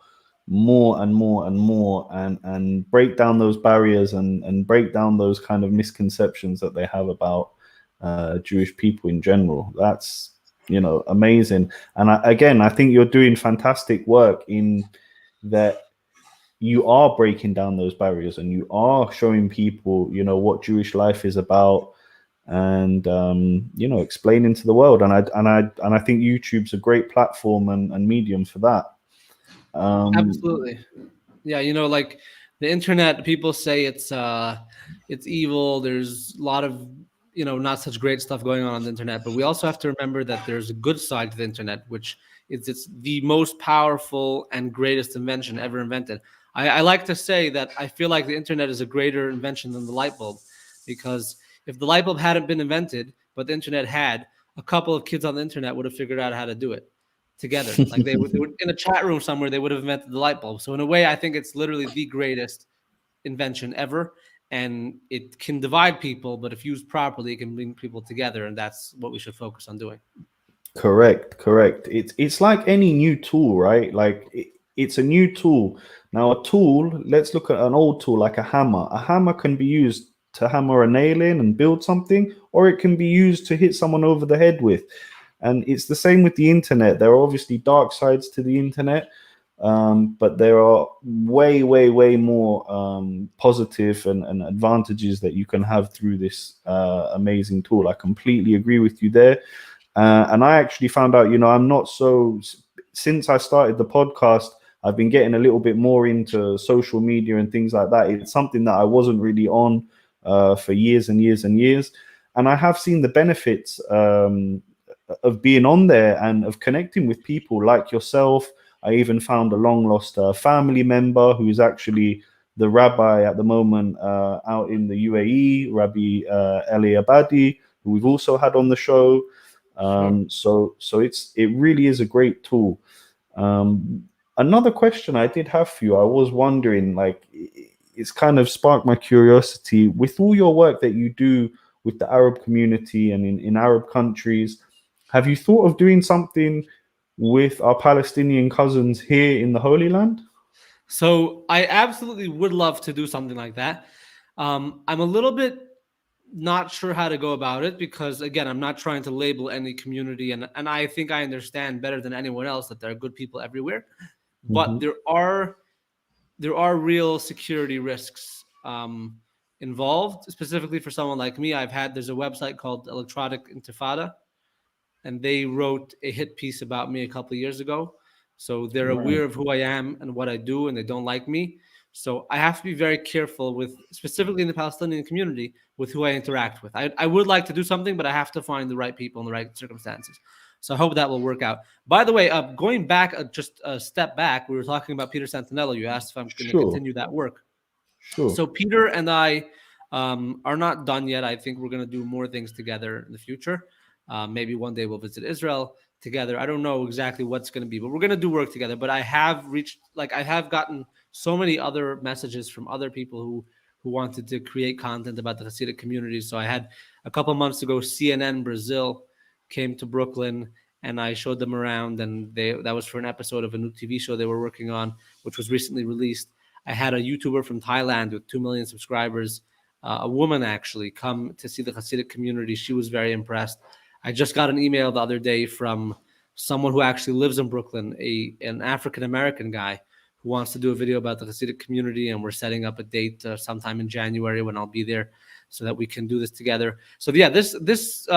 more and more and more and break down those barriers and break down those kind of misconceptions that they have about Jewish people in general. That's amazing. And I think you're doing fantastic work in that you are breaking down those barriers and you are showing people what Jewish life is about, and explaining to the world. And I think YouTube's a great platform and medium for that. absolutely. Yeah, like the internet, people say it's evil. There's a lot of not such great stuff going on the internet, but we also have to remember that there's a good side to the internet, which is it's the most powerful and greatest invention ever invented. I like to say that I feel like the internet is a greater invention than the light bulb, because if the light bulb hadn't been invented, but the internet had, a couple of kids on the internet would have figured out how to do it together. Like they would in a chat room somewhere, they would have invented the light bulb. So in a way, I think it's literally the greatest invention ever. And it can divide people, but if used properly, it can bring people together. And that's what we should focus on doing. Correct. It's like any new tool, right? Like it's a new tool. Now, a tool, let's look at an old tool like a hammer. A hammer can be used to hammer a nail in and build something, or it can be used to hit someone over the head with. And it's the same with the internet. There are obviously dark sides to the internet, but there are way more positive and advantages that you can have through this amazing tool. I completely agree with you there. And I actually found out, I'm not so, since I started the podcast, I've been getting a little bit more into social media and things like that. It's something that I wasn't really on for years and years and years. And I have seen the benefits of being on there and of connecting with people like yourself. I even found a long lost family member who is actually the rabbi at the moment out in the UAE, Rabbi Eli Abadi, who we've also had on the show. So it really is a great tool. Another question I did have for you, I was wondering, like, it's kind of sparked my curiosity with all your work that you do with the Arab community and in Arab countries. Have you thought of doing something with our Palestinian cousins here in the Holy Land? So I absolutely would love to do something like that. I'm a little bit not sure how to go about it because, again, I'm not trying to label any community, and I think I understand better than anyone else that there are good people everywhere, but Hmm. there are real security risks involved, specifically for someone like me. There's a website called Electronic Intifada, and they wrote a hit piece about me a couple of years ago. So they're Right. aware of who I am and what I do, and they don't like me. So I have to be very careful with, specifically in the Palestinian community, with who I interact with. I would like to do something, but I have to find the right people in the right circumstances. So I hope that will work out. By the way, going back just a step back, we were talking about Peter Santinello. You asked if I'm going to Sure. continue that work. Sure. So Peter and I are not done yet. I think we're going to do more things together in the future. Maybe one day we'll visit Israel together. I don't know exactly what's going to be, but we're going to do work together. But I have gotten so many other messages from other people who wanted to create content about the Hasidic community. So I had a couple months ago, CNN Brazil came to Brooklyn, and I showed them around, and that was for an episode of a new TV show they were working on, which was recently released. I had a YouTuber from Thailand with 2 million subscribers a woman actually come to see the Hasidic community. She was very impressed. I just got an email the other day from someone who actually lives in Brooklyn, an African American guy who wants to do a video about the Hasidic community, and we're setting up a date sometime in January when I'll be there, so that we can do this together. So yeah, this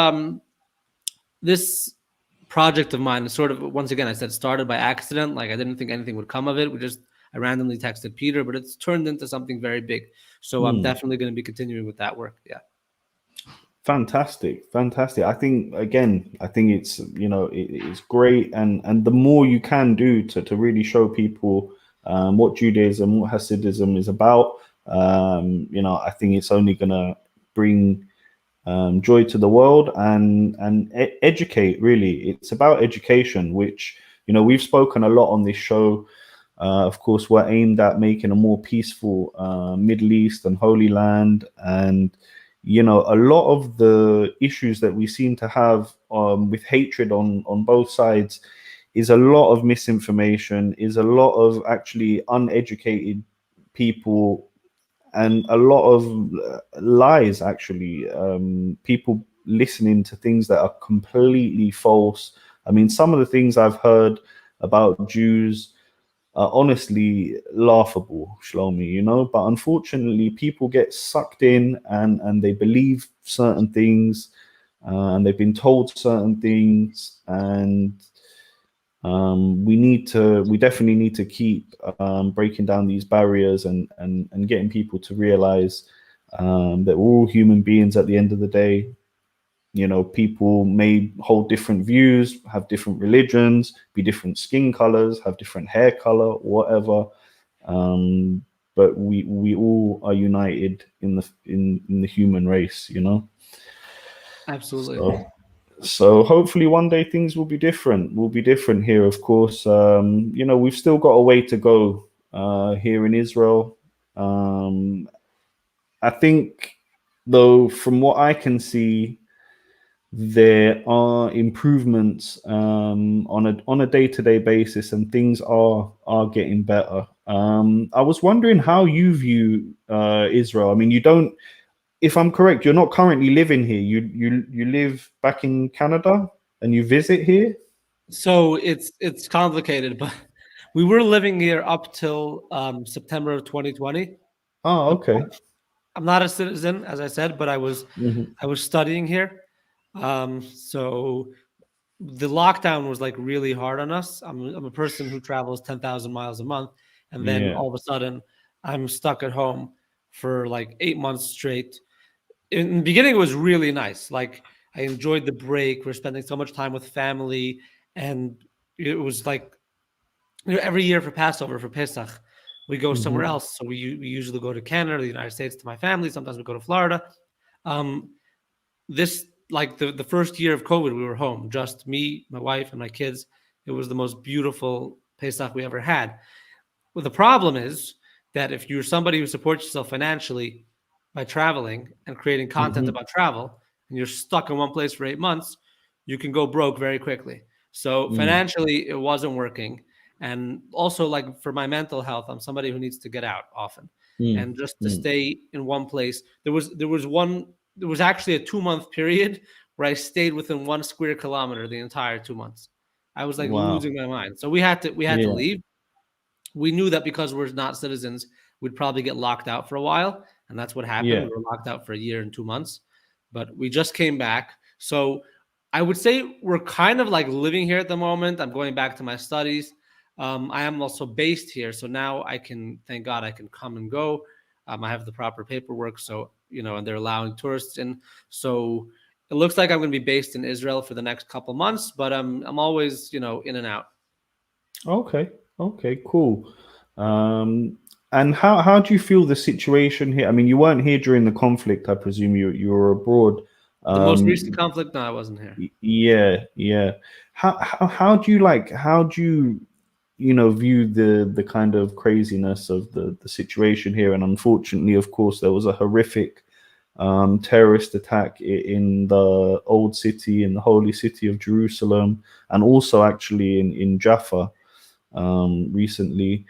project of mine is sort of, once again, I said, started by accident. Like, I didn't think anything would come of it. I randomly texted Peter, but it's turned into something very big. So I'm definitely going to be continuing with that work. Yeah. Fantastic. I think it's it's great, and the more you can do to really show people what Judaism, what Hasidism is about, I think it's only gonna bring joy to the world and educate. Really, it's about education, which we've spoken a lot on this show. Of course, we're aimed at making a more peaceful Middle East and Holy Land, and a lot of the issues that we seem to have with hatred on both sides is a lot of misinformation, is a lot of actually uneducated people, and a lot of lies, actually. People listening to things that are completely false. I mean, some of the things I've heard about Jews are honestly laughable, Shlomi, but unfortunately people get sucked in and they believe certain things, and they've been told certain things, and we definitely need to keep breaking down these barriers and getting people to realize that we're all human beings at the end of the day. People may hold different views, have different religions, be different skin colors, have different hair color, whatever. But we all are united in the human race, Absolutely. So hopefully one day things will be different. Here, of course. We've still got a way to go here in Israel. I think, though, from what I can see, there are improvements on a day-to-day basis, and things are getting better. I was wondering how you view Israel. I mean, you don't, if I'm correct, you're not currently living here. You live back in Canada and you visit here. So it's complicated, but we were living here up till September of 2020. Oh, okay. I'm not a citizen, as I said, but I was Hmm. studying here. So the lockdown was like really hard on us. I'm a person who travels 10,000 miles a month, and then Yeah. all of a sudden I'm stuck at home for like 8 months straight. In the beginning, it was really nice. Like, I enjoyed the break. We're spending so much time with family, and it was like, every year for Passover, for Pesach, we go somewhere Hmm. else. So we usually go to Canada, the United States, to my family. Sometimes we go to Florida. Um, this, like, the first year of COVID, we were home, just me, my wife, and my kids. It was the most beautiful Pesach we ever had. Well, the problem is that if you're somebody who supports yourself financially by traveling and creating content Hmm. about travel, and you're stuck in one place for 8 months, you can go broke very quickly. So Mm. financially, it wasn't working. And also, like, for my mental health, I'm somebody who needs to get out often. Mm. And just to Mm. stay in one place, there was actually a 2 month period where I stayed within 1 square kilometer the entire 2 months. I was like Wow. losing my mind. So we had to Yeah. leave. We knew that because we're not citizens, we'd probably get locked out for a while. And that's what happened. Yeah. We were locked out for a year and 2 months, but we just came back. So I would say we're kind of like living here at the moment. I'm going back to my studies. I am also based here. So now I can, thank God, I can come and go. I have the proper paperwork. So, and they're allowing tourists in. So it looks like I'm going to be based in Israel for the next couple months, but I'm always, in and out. Okay. Okay. Cool. And how do you feel the situation here? I mean, you weren't here during the conflict. I presume you were abroad. The most recent Um, conflict, no, I wasn't here. yeah. Yeah. How do you view the kind of craziness of the situation here? And unfortunately, of course, there was a horrific terrorist attack in the old city, in the holy city of Jerusalem, and also actually in Jaffa recently.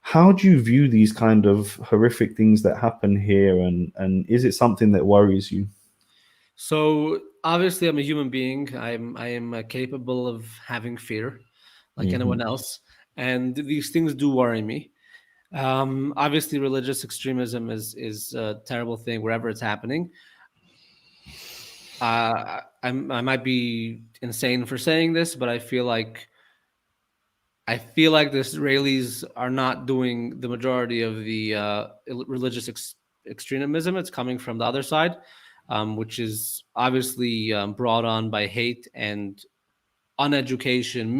How do you view these kind of horrific things that happen here, and is it something that worries you? So obviously, I'm a human being. I am capable of having fear, like anyone Hmm. else, and these things do worry me. Obviously, religious extremism is a terrible thing wherever it's happening. I might be insane for saying this, but I feel like the Israelis are not doing the majority of the religious extremism. It's coming from the other side, which is obviously brought on by hate and uneducation,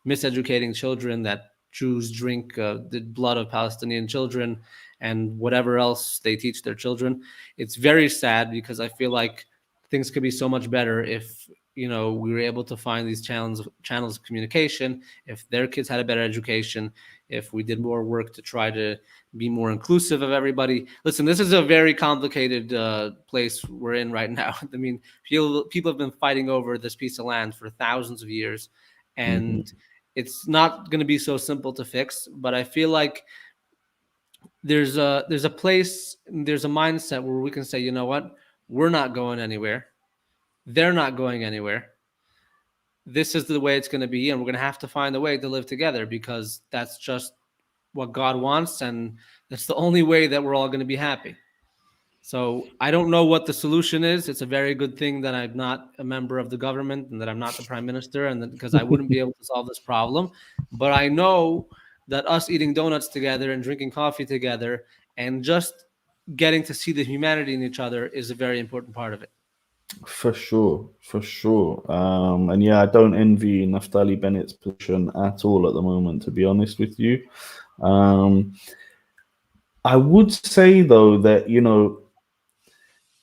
miseducating children that Jews drink the blood of Palestinian children and whatever else they teach their children. It's very sad because I feel like things could be so much better if we were able to find these channels of communication, if their kids had a better education, if we did more work to try to be more inclusive of everybody. Listen, this is a very complicated place we're in right now. I mean, people have been fighting over this piece of land for thousands of years, and Hmm. it's not going to be so simple to fix. But I feel like there's a place, there's a mindset where we can say, you know what, we're not going anywhere. They're not going anywhere. This is the way it's going to be, and we're going to have to find a way to live together because that's just what God wants, and that's the only way that we're all going to be happy. So I don't know what the solution is. It's a very good thing that I'm not a member of the government and that I'm not the prime minister, and because I wouldn't be able to solve this problem. But I know that us eating donuts together and drinking coffee together and just getting to see the humanity in each other is a very important part of it. For sure, for sure. And yeah, I don't envy Naftali Bennett's position at all at the moment, to be honest with you. Um, I would say though that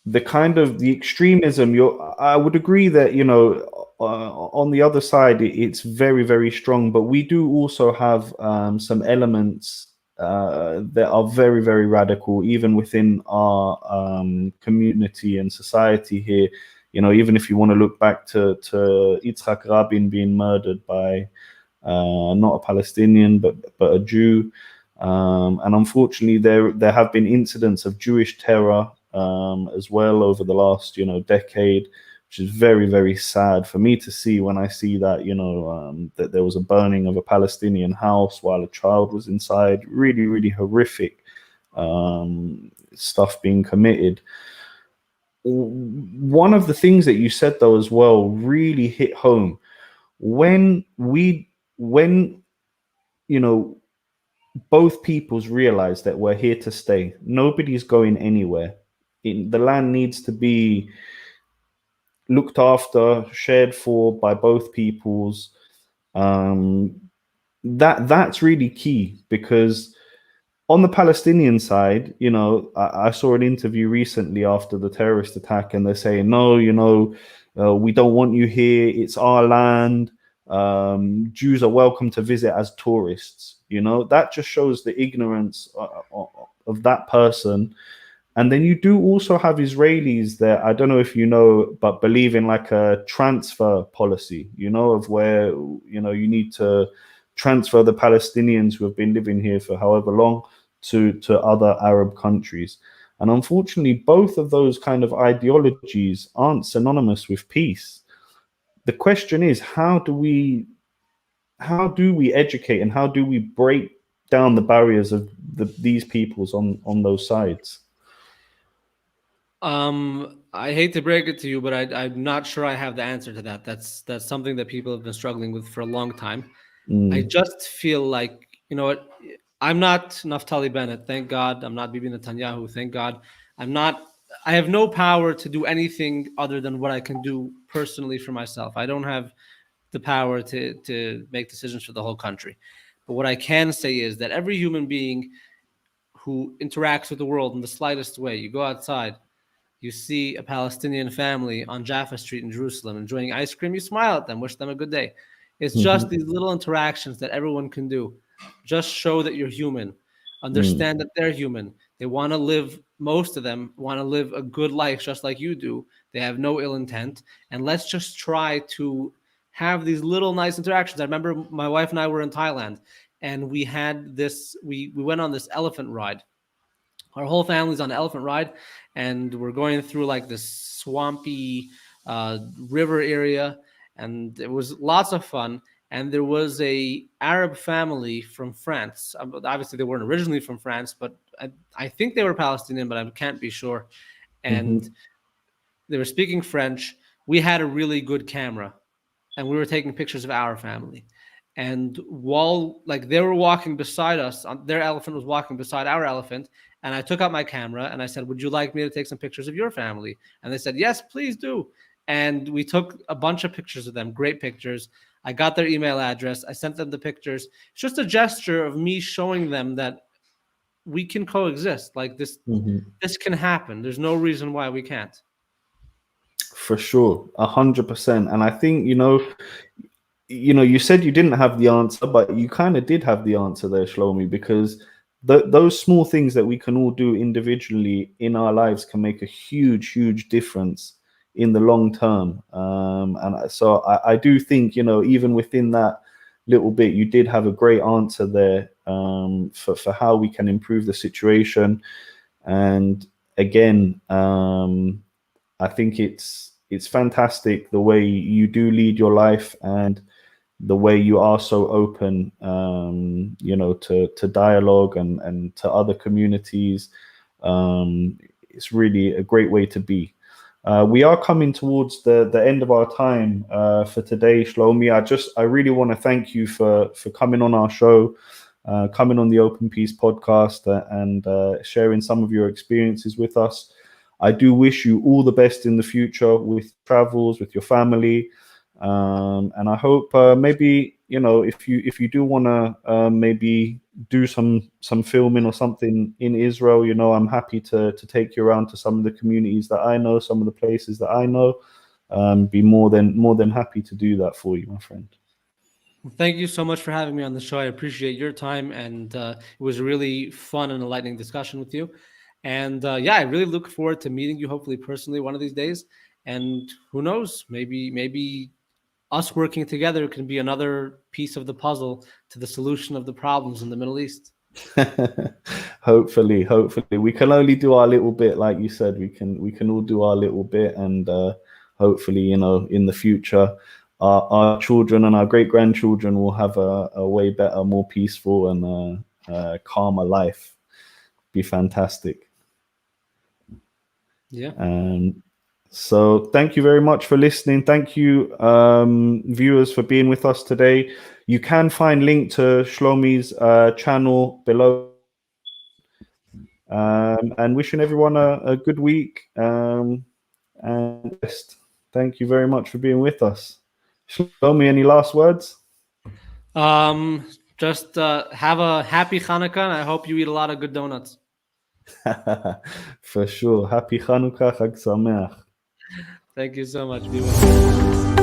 the kind of the extremism, I would agree that on the other side it's very, very strong, but we do also have some elements that are very, very radical even within our community and society here. Even if you want to look back to Yitzhak Rabin being murdered by not a Palestinian but a Jew. And unfortunately, there have been incidents of Jewish terror as well over the last decade, which is very, very sad for me to see when I see that that there was a burning of a Palestinian house while a child was inside. Really, really horrific stuff being committed. One of the things that you said though as well really hit home when you know both peoples realize that we're here to stay. Nobody's going anywhere. The land needs to be looked after, shared for by both peoples. Um, that's really key because on the Palestinian side, I saw an interview recently after the terrorist attack, and they're saying, no, we don't want you here. It's our land. Jews are welcome to visit as tourists. That just shows the ignorance of that person. And then you do also have Israelis that I don't know if you know, but believe in like a transfer policy, of where, you need to transfer the Palestinians who have been living here for however long to other Arab countries. And unfortunately, both of those kind of ideologies aren't synonymous with peace. The question is, how do we educate and how do we break down the barriers of these peoples on those sides? I hate to break it to you, but I'm not sure I have the answer to that. That's something that people have been struggling with for a long time. I Mm, just feel like, you know what, I'm not Naftali Bennett, thank God. I'm not Bibi Netanyahu, thank God. I'm not. I have no power to do anything other than what I can do personally for myself. I don't have the power to make decisions for the whole country. But what I can say is that every human being who interacts with the world in the slightest way, you go outside, you see a Palestinian family on Jaffa Street in Jerusalem enjoying ice cream, you smile at them, wish them a good day. It's just mhm, these little interactions that everyone can do. Just show that you're human. mm. Understand that they're human. They want to live, most of them want to live a good life just like you do. They have no ill intent. And let's just try to have these little nice interactions. I remember my wife and I were in Thailand, and we had this. We went on this elephant ride. Our whole family's on an elephant ride, and we're going through like this swampy river area, and it was lots of fun. And there was a Arab family from France. Obviously, they weren't originally from France, but I think they were Palestinian, but I can't be sure. And Mm-hmm. they were speaking French. We had a really good camera, and we were taking pictures of our family. And while like they were walking beside us, their elephant was walking beside our elephant, and I took out my camera and I said, "Would you like me to take some pictures of your family?" And they said, "Yes, please do." And we took a bunch of pictures of them, great pictures. I got their email address. I sent them the pictures. It's just a gesture of me showing them that we can coexist. Like Mm-hmm. this can happen. There's no reason why we can't. For sure, 100%. And I think, you said you didn't have the answer, but you kind of did have the answer there, Shlomi, because those small things that we can all do individually in our lives can make a huge, huge difference in the long term. So I do think, even within that little bit, you did have a great answer there, for how we can improve the situation. And again, I think it's fantastic the way you do lead your life, and the way you are so open, to dialogue and to other communities. It's really a great way to be. We are coming towards the end of our time for today, Shlomi. I really want to thank you for coming on our show, coming on the Open Peace podcast, and sharing some of your experiences with us. I do wish you all the best in the future with travels, with your family. And I hope maybe, if you do want to maybe do some filming or something in Israel, I'm happy to take you around to some of the communities that I know, some of the places that I know. Be more than happy to do that for you, my friend. Thank you so much for having me on the show. I appreciate your time, and it was a really fun and enlightening discussion with you. And yeah, I really look forward to meeting you, hopefully personally, one of these days. And who knows, maybe us working together can be another piece of the puzzle to the solution of the problems in the Middle East. Hopefully we can only do our little bit. Like you said, we can all do our little bit, and hopefully, in the future, our children and our great grandchildren will have a way better, more peaceful, and calmer life. Be fantastic. Yeah. So thank you very much for listening. Thank you, viewers, for being with us today. You can find link to Shlomi's channel below. And wishing everyone a good week, and best. Thank you very much for being with us. Shlomi, any last words? Just have a happy Hanukkah, and I hope you eat a lot of good donuts. For sure. Happy Chanukah, Chag Sameach. Thank you so much. Be well.